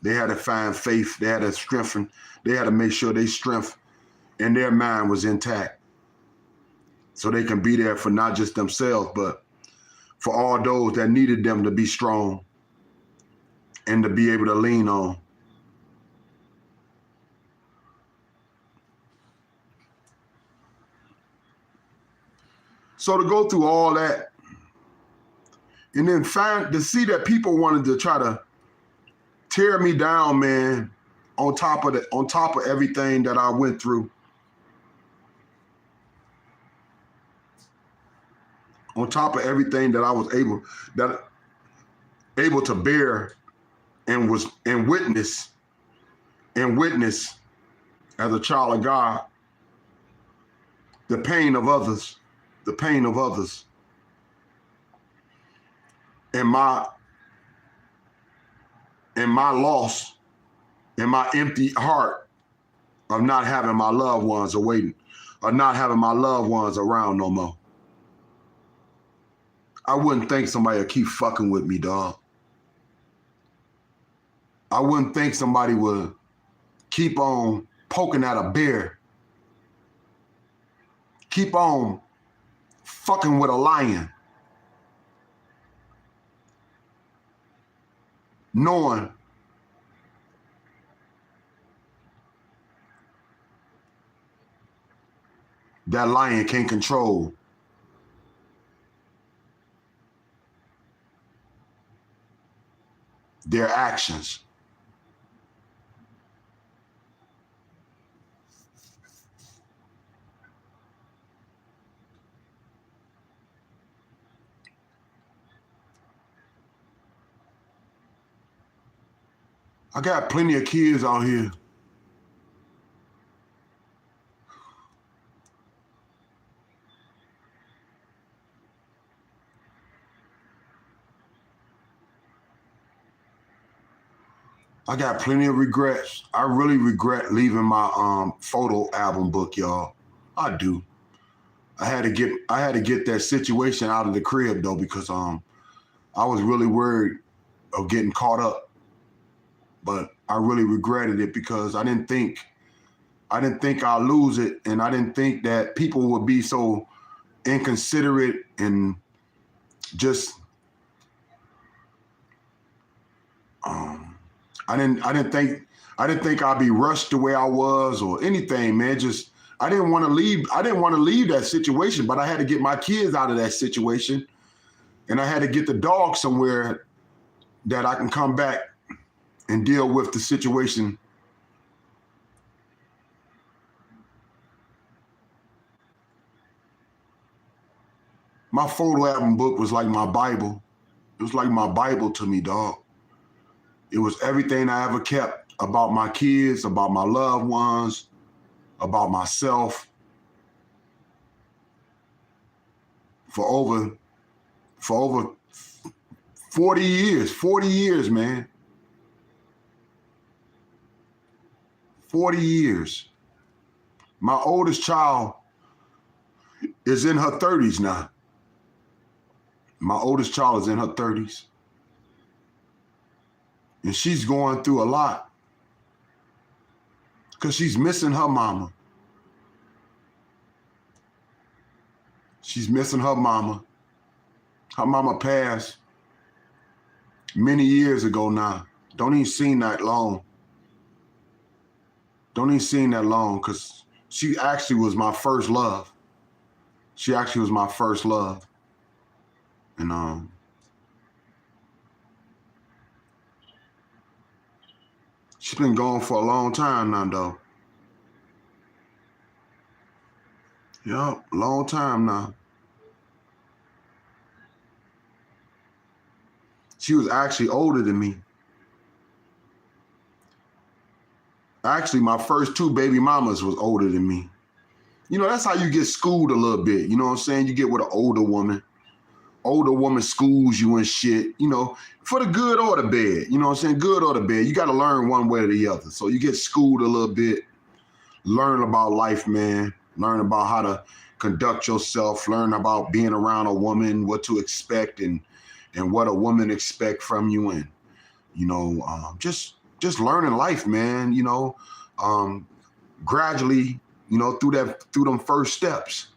They had to find faith. They had to strengthen. They had to make sure their strength and their mind was intact so they can be there for not just themselves, but for all those that needed them to be strong and to be able to lean on. So to go through all that and then to see that people wanted to try to tear me down, man, on top of everything that I went through. On top of everything that I was able to bear and witness as a child of God, the pain of others. And my loss and my empty heart of not having my loved ones awaiting, or not having my loved ones around no more. I wouldn't think somebody would keep fucking with me, dog. I wouldn't think somebody would keep on poking at a bear. Keep on fucking with a lion. Knowing that lion can't control their actions. I got plenty of kids out here. I got plenty of regrets. I really regret leaving my photo album book, y'all. I do. I had to get that situation out of the crib though, because I was really worried of getting caught up. But I really regretted it because I didn't think I'd lose it, and I didn't think that people would be so inconsiderate and just I didn't think I'd be rushed the way I was or anything, man. Just I didn't want to leave that situation, but I had to get my kids out of that situation, and I had to get the dog somewhere that I can come back and deal with the situation. My photo album book was like my Bible. It was like my Bible to me, dog. It was everything I ever kept about my kids, about my loved ones, about myself. For over 40 years, man. 40 years. My oldest child is in her 30s now. My oldest child is in her 30s. And she's going through a lot because she's missing her mama. She's missing her mama. Her mama passed many years ago now. Don't even seem that long. Don't even seem that long because she actually was my first love. She actually was my first love. And she's been gone for a long time now, though. Yup, long time now. She was actually older than me. Actually, my first 2 baby mamas was older than me. You know, that's how you get schooled a little bit. You know what I'm saying? You get with an older woman. Older woman schools you and shit, you know, for the good or the bad. You know what I'm saying? Good or the bad. You got to learn one way or the other. So you get schooled a little bit, learn about life, man. Learn about how to conduct yourself. Learn about being around a woman, what to expect and what a woman expect from you. And, you know, just learning life, man, you know, gradually, you know, through them first steps.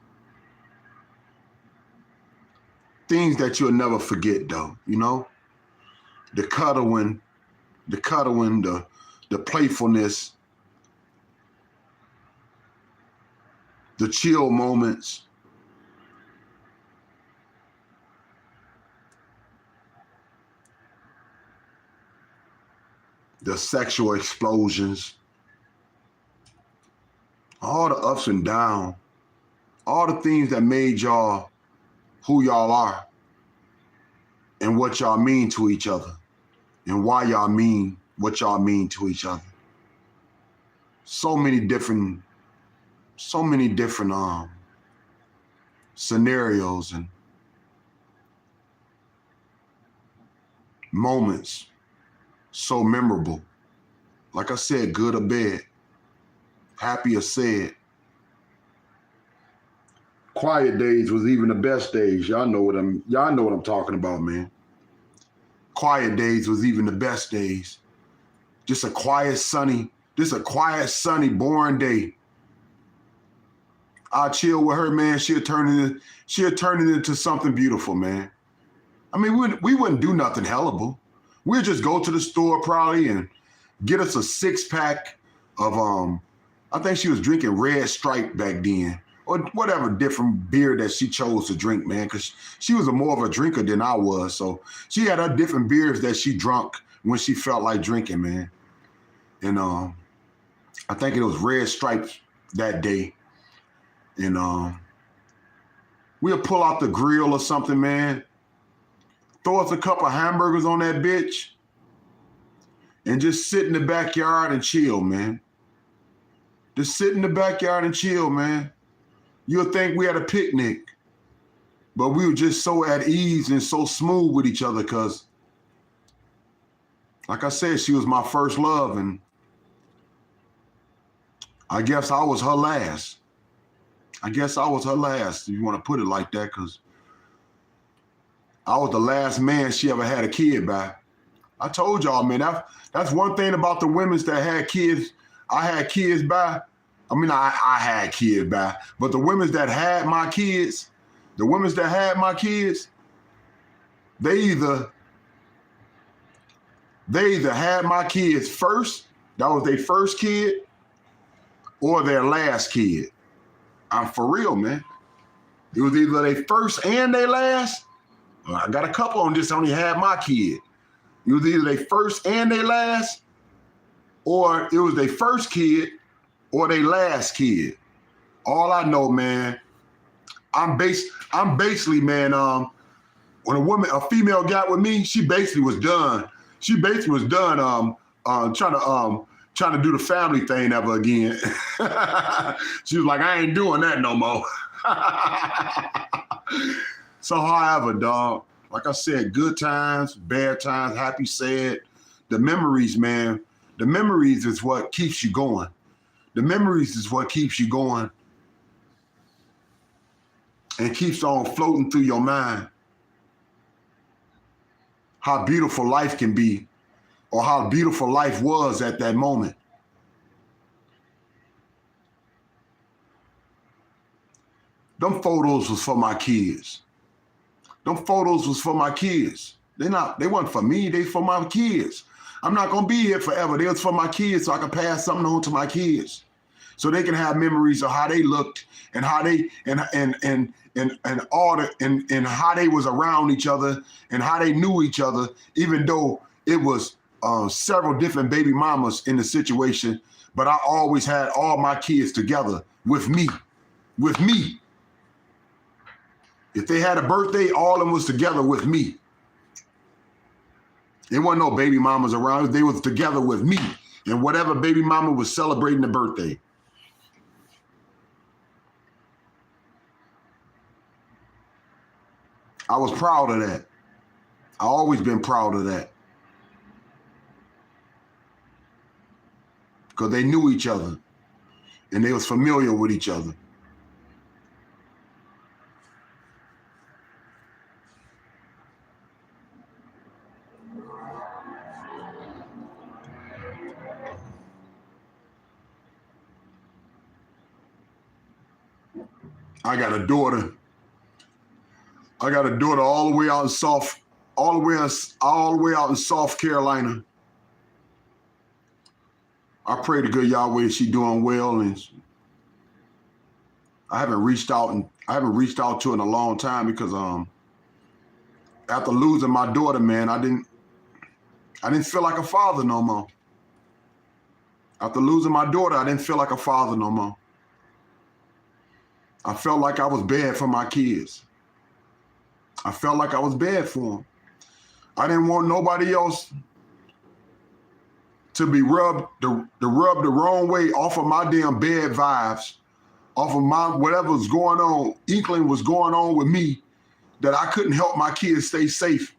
Things that you'll never forget, though, you know? The cuddling, the playfulness, the chill moments. The sexual explosions. All the ups and downs. All the things that made y'all who y'all are and what y'all mean to each other and why y'all mean what y'all mean to each other. So many different scenarios and moments, so memorable. Like I said, good or bad, happy or sad. Quiet days was even the best days. Y'all know what I'm talking about, man. Quiet days was even the best days. Just a quiet, sunny, boring day. I'll chill with her, man. She'll turn it into something beautiful, man. I mean, we wouldn't do nothing hellable. We'd just go to the store probably and get us a 6-pack of I think she was drinking Red Stripe back then, or whatever different beer that she chose to drink, man, because she was more of a drinker than I was. So she had her different beers that she drank when she felt like drinking, man. And I think it was Red Stripes that day. And we'll pull out the grill or something, man. Throw us a couple of hamburgers on that bitch and just sit in the backyard and chill, man. Just sit in the backyard and chill, man. You'll think we had a picnic, but we were just so at ease and so smooth with each other because, like I said, she was my first love, and I guess I was her last. If you want to put it like that, because I was the last man she ever had a kid by. I told y'all, man, that's one thing about the women that had kids, I had kids by. I mean, I had kids by, but the women that had my kids, they either had my kids first, that was their first kid, or their last kid. I'm for real, man. It was either their first and their last. I got a couple on this only had my kid. It was either their first and their last, or it was their first kid or their last kid. All I know, man, I'm basically, man, when a female got with me, she basically was done. Trying to do the family thing ever again. She was like, I ain't doing that no more. So however, dog, like I said, good times, bad times, happy, sad, the memories, man, the memories is what keeps you going. The memories is what keeps you going and keeps on floating through your mind. How beautiful life can be, or how beautiful life was at that moment. Them photos was for my kids. They weren't for me, they for my kids. I'm not gonna be here forever. They was for my kids so I can pass something on to my kids. So they can have memories of how they looked and how they and how they was around each other and how they knew each other, even though it was several different baby mamas in the situation, but I always had all my kids together with me. If they had a birthday, all of them was together with me. There wasn't no baby mamas around. They was together with me. And whatever baby mama was celebrating the birthday. I was proud of that. I always been proud of that. Because they knew each other and they was familiar with each other. I got a daughter. I got a daughter all the way out in South Carolina. I pray to good Yahweh she doing well, and I haven't reached out to her in a long time because after losing my daughter, man, I didn't feel like a father no more. After losing my daughter, I didn't feel like a father no more. I felt like I was bad for my kids. I felt like I was bad for them. I didn't want nobody else to be rubbed the wrong way off of my damn bad vibes, off of my whatever was going on, inkling was going on with me, that I couldn't help my kids stay safe.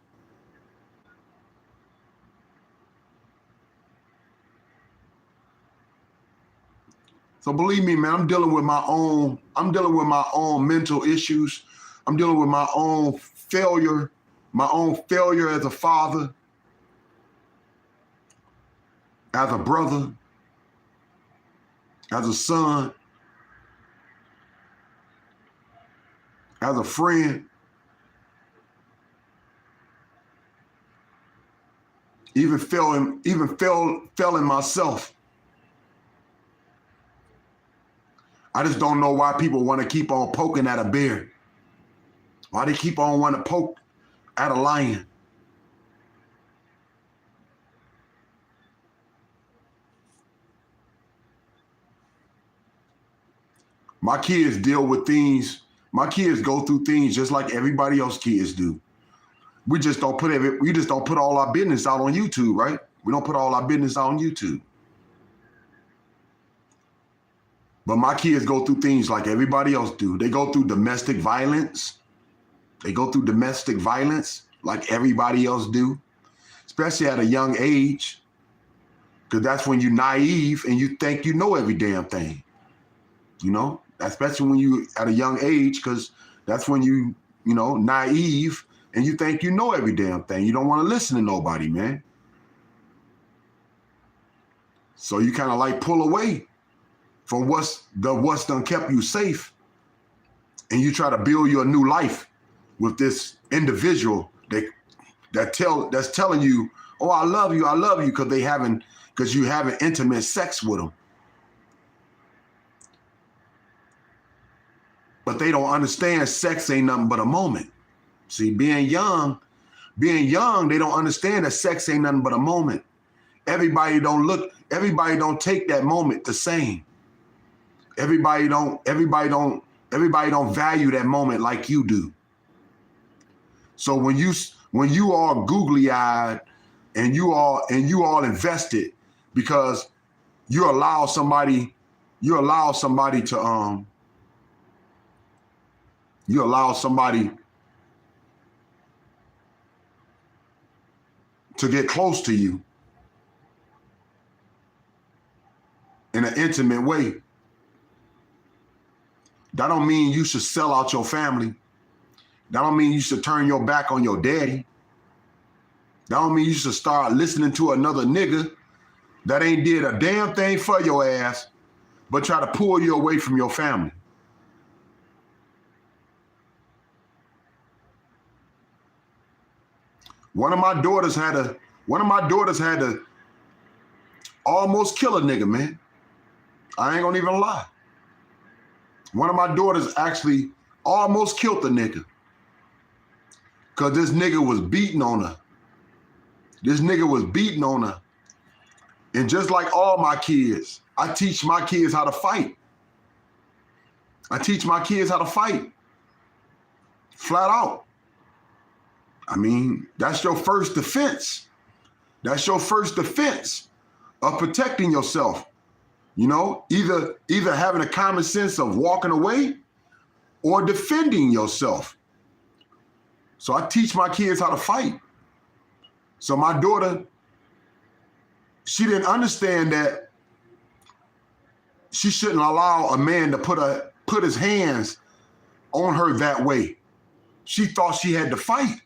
So believe me, man, I'm dealing with my own mental issues. I'm dealing with my own failure as a father, as a brother, as a son, as a friend, even fell in myself. I just don't know why people want to keep on poking at a bear. Why they keep on wanting to poke at a lion. My kids deal with things. My kids go through things just like everybody else kids do. We just don't put all our business out on YouTube, right? We don't put all our business out on YouTube. But my kids go through things like everybody else do. They go through domestic violence. They go through domestic violence like everybody else do, especially at a young age, because that's when you're naive and you think you know every damn thing. You know, especially when you at a young age, because that's when you naive and you think you know every damn thing. You don't want to listen to nobody, man. So you kind of like pull away from what's done kept you safe, and you try to build your new life with this individual that's telling you, "Oh, I love you," because you having intimate sex with them. But they don't understand sex ain't nothing but a moment. See, being young, they don't understand that sex ain't nothing but a moment. Everybody don't take that moment the same. Everybody don't value that moment like you do. So when you are googly-eyed and you all invested because you allow somebody to get close to you in an intimate way, that don't mean you should sell out your family. That don't mean you should turn your back on your daddy. That don't mean you should start listening to another nigga that ain't did a damn thing for your ass, but try to pull you away from your family. One of my daughters had to almost kill a nigga, man. I ain't gonna even lie. One of my daughters actually almost killed the nigga. Because this nigga was beating on her. And just like all my kids, I teach my kids how to fight. Flat out. I mean, that's your first defense. of protecting yourself. You know, either having a common sense of walking away or defending yourself. So I teach my kids how to fight. So my daughter, she didn't understand that she shouldn't allow a man to put his hands on her that way. She thought she had to fight.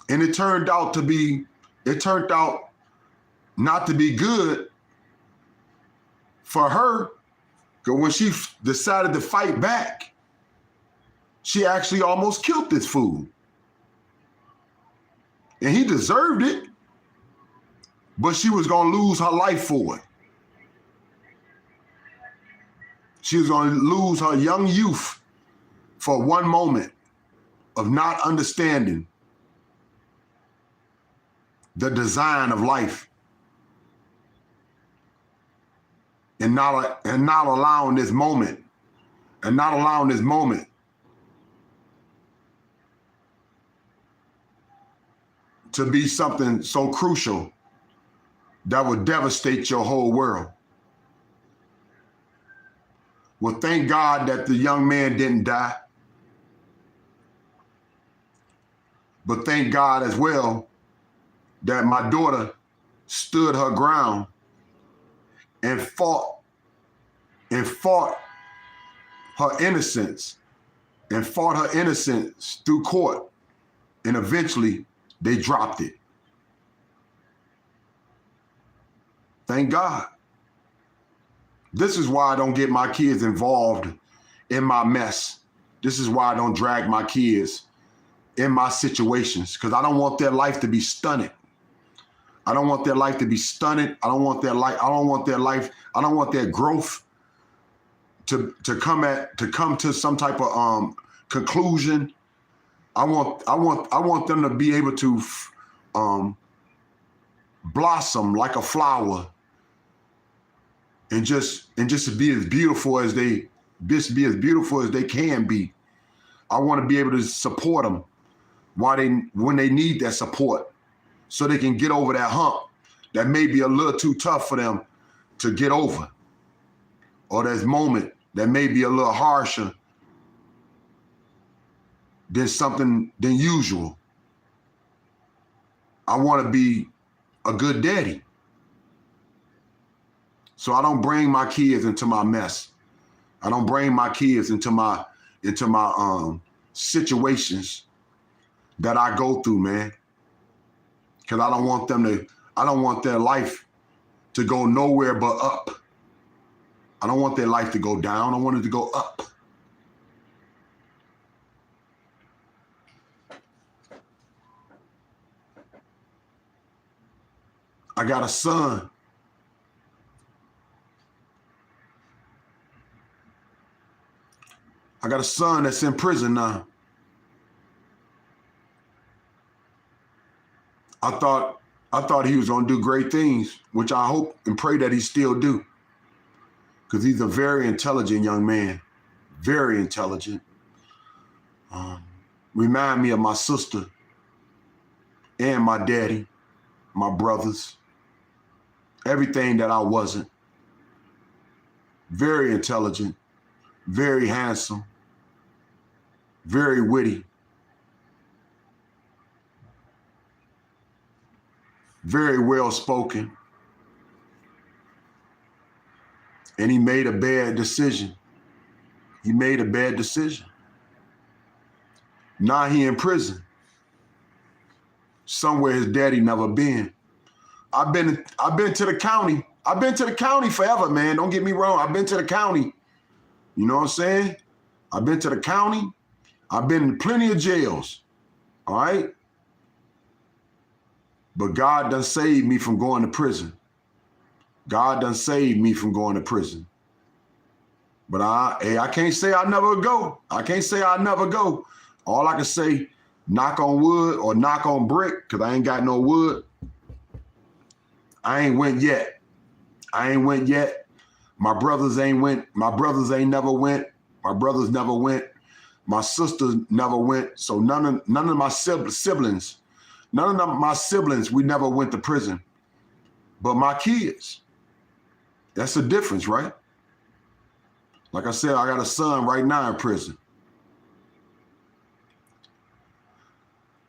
And it turned out not to be good for her, because when she decided to fight back, she actually almost killed this fool. And he deserved it, but she was going to lose her life for it. She was going to lose her young youth for one moment of not understanding the design of life and not allowing this moment to be something so crucial that would devastate your whole world. Well, thank God that the young man didn't die. But thank God as well that my daughter stood her ground and fought her innocence through court, and eventually they dropped it. Thank God. This is why I don't get my kids involved in my mess. This is why I don't drag my kids in my situations, because I don't want their life to be stunted. I don't want their life to be stunted. I don't want their growth to come to some type of conclusion. I want them to be able to blossom like a flower and just be as beautiful as they can be. I want to be able to support them when they need that support, so they can get over that hump that may be a little too tough for them to get over, or that moment that may be a little harsher than usual. I want to be a good daddy. So I don't bring my kids into my mess. I don't bring my kids into my situations that I go through, man. Because I don't want their life to go nowhere but up. I don't want their life to go down. I want it to go up. I got a son. I got a son that's in prison now. I thought he was going to do great things, which I hope and pray that he still do. Because he's a very intelligent young man. Very intelligent. Remind me of my sister and my daddy, my brothers. Everything that I wasn't. Very intelligent. Very handsome. Very witty. Very well spoken. And he made a bad decision. Now he in prison. Somewhere his daddy never been. I've been to the county. I've been to the county forever, man. Don't get me wrong. I've been to the county. You know what I'm saying? I've been to the county. I've been in plenty of jails. All right? But God done saved me from going to prison. God done saved me from going to prison. But I can't say I never go. I can't say I never go. All I can say, knock on wood or knock on brick, because I ain't got no wood. I ain't went yet. My brothers ain't never went. My brothers never went. My sister never went, so none of my siblings, we never went to prison. But my kids, that's the difference, right? Like I said, I got a son right now in prison.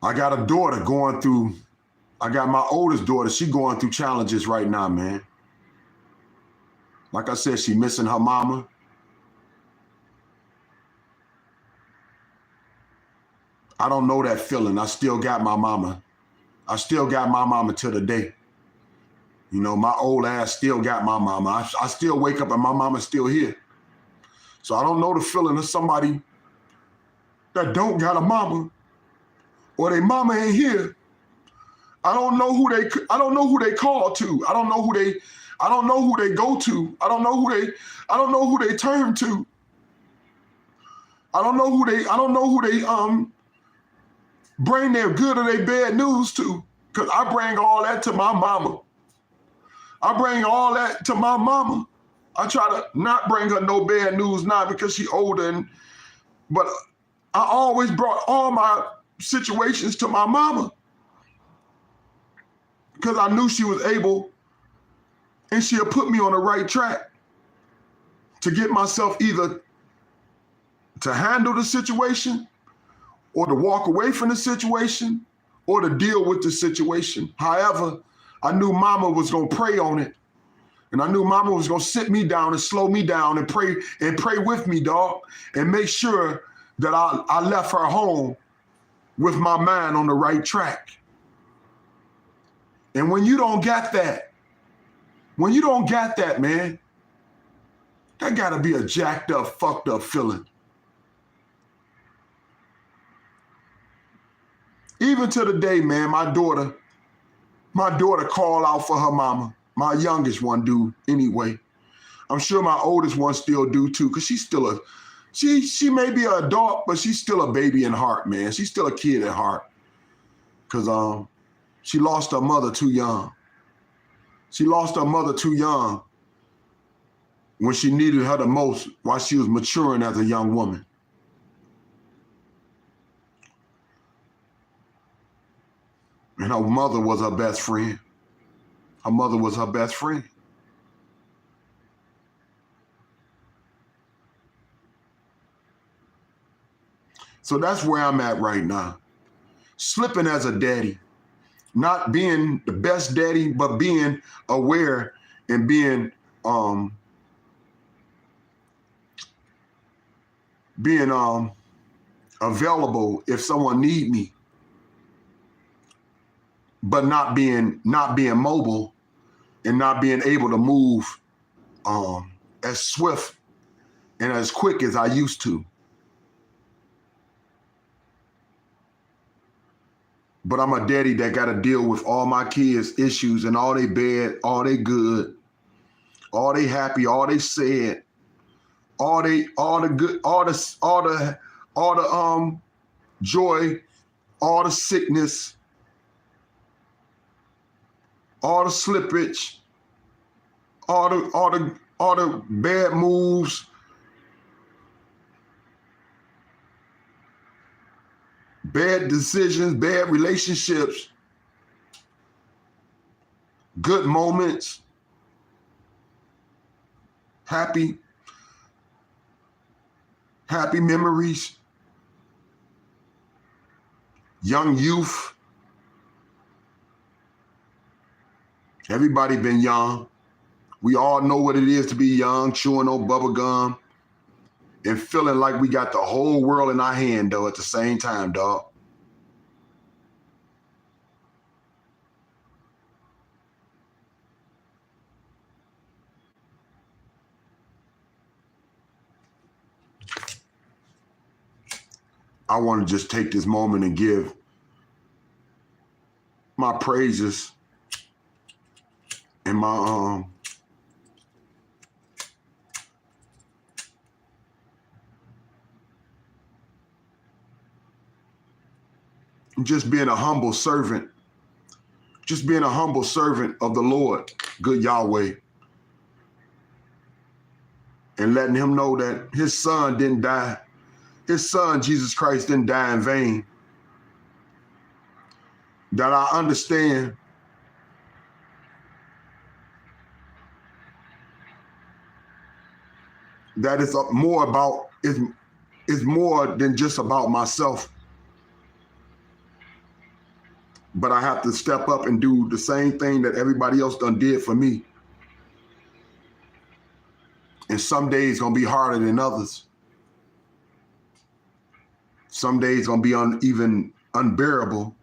I got a daughter I got my oldest daughter, she going through challenges right now, man. Like I said, she missing her mama. I don't know that feeling. I still got my mama. I still got my mama to the day. You know, my old ass still got my mama. I still wake up and my mama's still here. So I don't know the feeling of somebody that don't got a mama or their mama ain't here. I don't know who they call to. I don't know who they go to. I don't know who they turn to. I don't know who they bring their good or their bad news to, because I bring all that to my mama. I bring all that to my mama. I try to not bring her no bad news now because she older, but I always brought all my situations to my mama because I knew she was able and she'll put me on the right track to get myself either to handle the situation or to walk away from the situation, or to deal with the situation. However, I knew mama was gonna pray on it. And I knew mama was gonna sit me down and slow me down and pray with me, dog, and make sure that I left her home with my mind on the right track. And when you don't get that, man, that gotta be a jacked up, fucked up feeling. Even to the day, man, my daughter call out for her mama. My youngest one do anyway. I'm sure my oldest one still do too, because she's still she may be an adult, but she's still a baby in heart, man. She's still a kid at heart. Because she lost her mother too young. She lost her mother too young when she needed her the most while she was maturing as a young woman. And her mother was her best friend. Her mother was her best friend. So that's where I'm at right now. Slipping as a daddy. Not being the best daddy, but being aware and being available if someone need me. But not being mobile and not being able to move as swift and as quick as I used to. But I'm a daddy that got to deal with all my kids' issues and all they bad, all they good, all they happy, all they sad, all the good, all the joy, all the sickness, all the slippage, all the bad moves, bad decisions, bad relationships, good moments, happy memories, young youth. Everybody been young. We all know what it is to be young, chewing on bubble gum and feeling like we got the whole world in our hand, though, at the same time, dog. I want to just take this moment and give my praises and my just being a humble servant of the Lord, good Yahweh, and letting him know that his son didn't die his son, Jesus Christ, didn't die in vain. That I understand that it's more about, it's more than just about myself. But I have to step up and do the same thing that everybody else done did for me. And some days gonna be harder than others. Some days gonna be even unbearable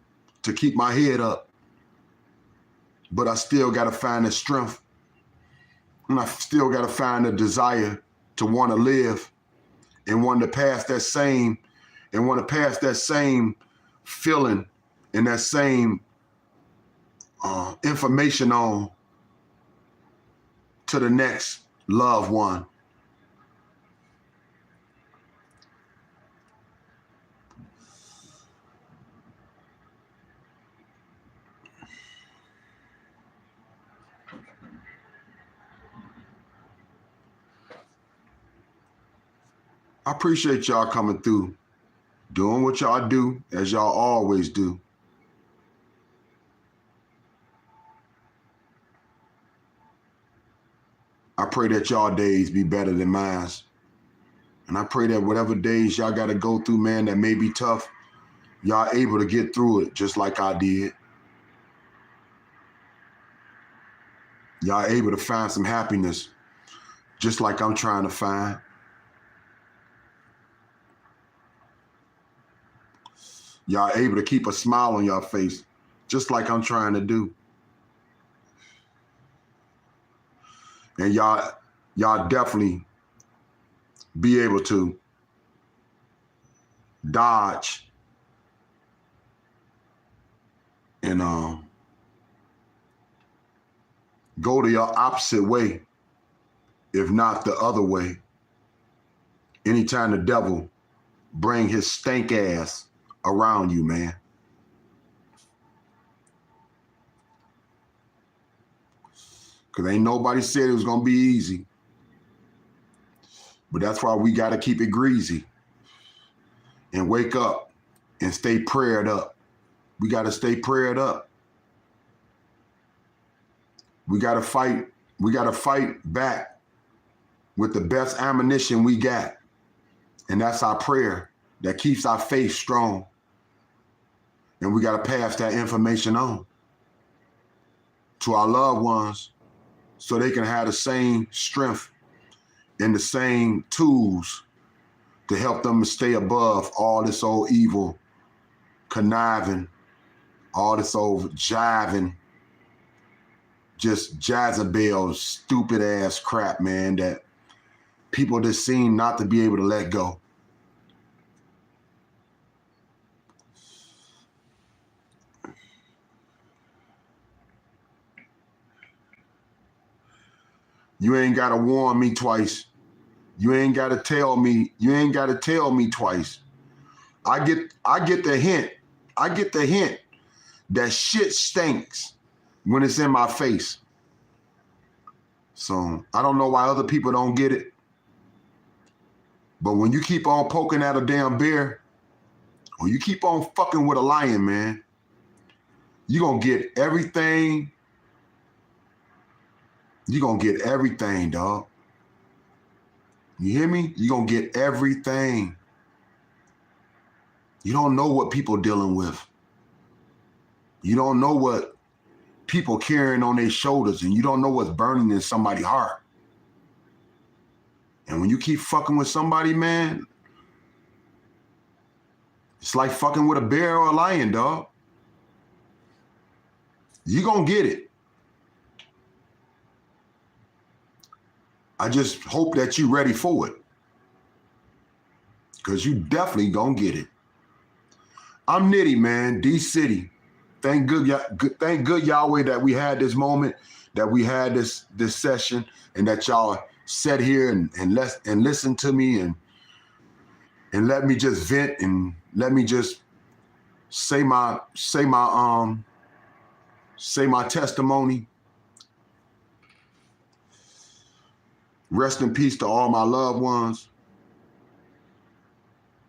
to keep my head up. But I still gotta find the strength. And I still gotta find the desire to want to live and want to pass that same, feeling and that same information on to the next loved one. I appreciate y'all coming through, doing what y'all do as y'all always do. I pray that y'all days be better than mine. And I pray that whatever days y'all got to go through, man, that may be tough, y'all able to get through it just like I did. Y'all able to find some happiness just like I'm trying to find. Y'all able to keep a smile on your face just like I'm trying to do. And y'all definitely be able to dodge and go to your opposite way, if not the other way. Anytime the devil bring his stank ass around you, man. Because ain't nobody said it was going to be easy. But that's why we got to keep it greasy and wake up and stay prayed up. We got to stay prayed up. We got to fight. We got to fight back with the best ammunition we got. And that's our prayer that keeps our faith strong. And we got to pass that information on to our loved ones so they can have the same strength and the same tools to help them to stay above all this old evil, conniving, all this old jiving, just Jezebel, stupid ass crap, man, that people just seem not to be able to let go. You ain't got to warn me twice. You ain't got to tell me. You ain't got to tell me twice. I get the hint. I get the hint that shit stinks when it's in my face. So I don't know why other people don't get it. But when you keep on poking at a damn bear, or you keep on fucking with a lion, man, you're going to get everything. You're going to get everything, dog. You hear me? You're going to get everything. You don't know what people dealing with. You don't know what people carrying on their shoulders, and you don't know what's burning in somebody's heart. And when you keep fucking with somebody, man, it's like fucking with a bear or a lion, dog. You're going to get it. I just hope that you're ready for it, because you definitely gonna get it. I'm Nitty, man, D-City. Thank good Yahweh that we had this moment, that we had this session, and that y'all sat here and listen to me and let me just vent and let me just say my testimony. Rest in peace to all my loved ones.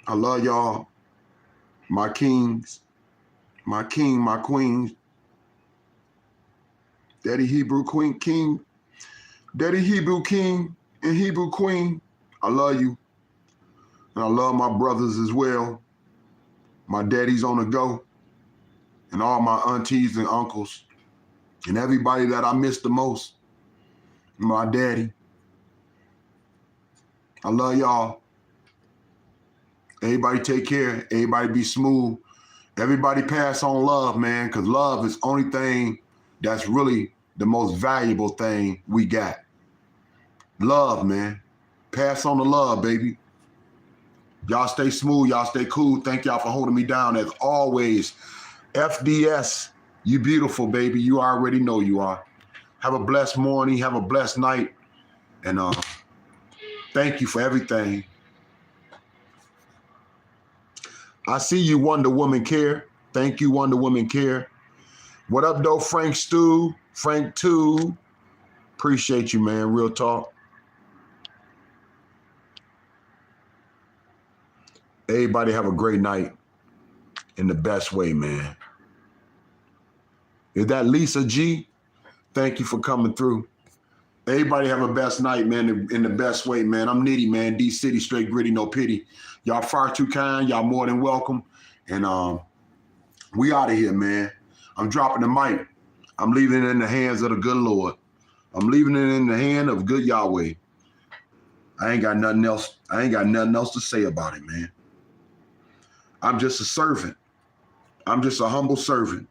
I love y'all. My kings, my king, my queens. Daddy Hebrew Queen, King. Daddy Hebrew King and Hebrew Queen. I love you. And I love my brothers as well. My daddies on the go. And all my aunties and uncles. And everybody that I miss the most. My daddy. I love y'all. Everybody take care. Everybody be smooth. Everybody pass on love, man, because love is the only thing that's really the most valuable thing we got. Love, man. Pass on the love, baby. Y'all stay smooth. Y'all stay cool. Thank y'all for holding me down as always. FDS, you beautiful, baby. You already know you are. Have a blessed morning. Have a blessed night. And thank you for everything. I see you, Wonder Woman Care. Thank you, Wonder Woman Care. What up, though, Frank Stu? Frank 2. Appreciate you, man. Real talk. Everybody have a great night in the best way, man. Is that Lisa G? Thank you for coming through. Everybody have a best night, man, in the best way, man. I'm Nitty, man. D-City, straight gritty, no pity. Y'all far too kind. Y'all more than welcome. And we out of here, man. I'm dropping the mic. I'm leaving it in the hands of the good Lord. I'm leaving it in the hand of good Yahweh. I ain't got nothing else. I ain't got nothing else to say about it, man. I'm just a servant. I'm just a humble servant.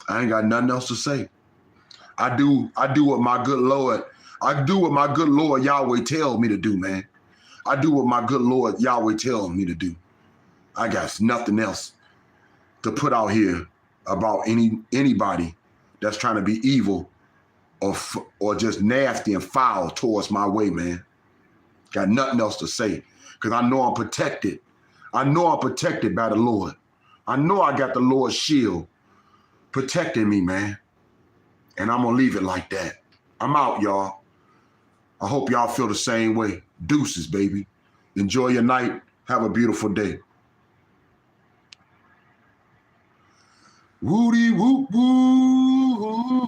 I ain't got nothing else to say. I do what my good Lord, Yahweh tells me to do, man. I do what my good Lord Yahweh tells me to do. I got nothing else to put out here about anybody that's trying to be evil or just nasty and foul towards my way, man. Got nothing else to say because I know I'm protected. I know I'm protected by the Lord. I know I got the Lord's shield protecting me, man. And I'm going to leave it like that. I'm out, y'all. I hope y'all feel the same way. Deuces, baby. Enjoy your night. Have a beautiful day. Woody whoop woo.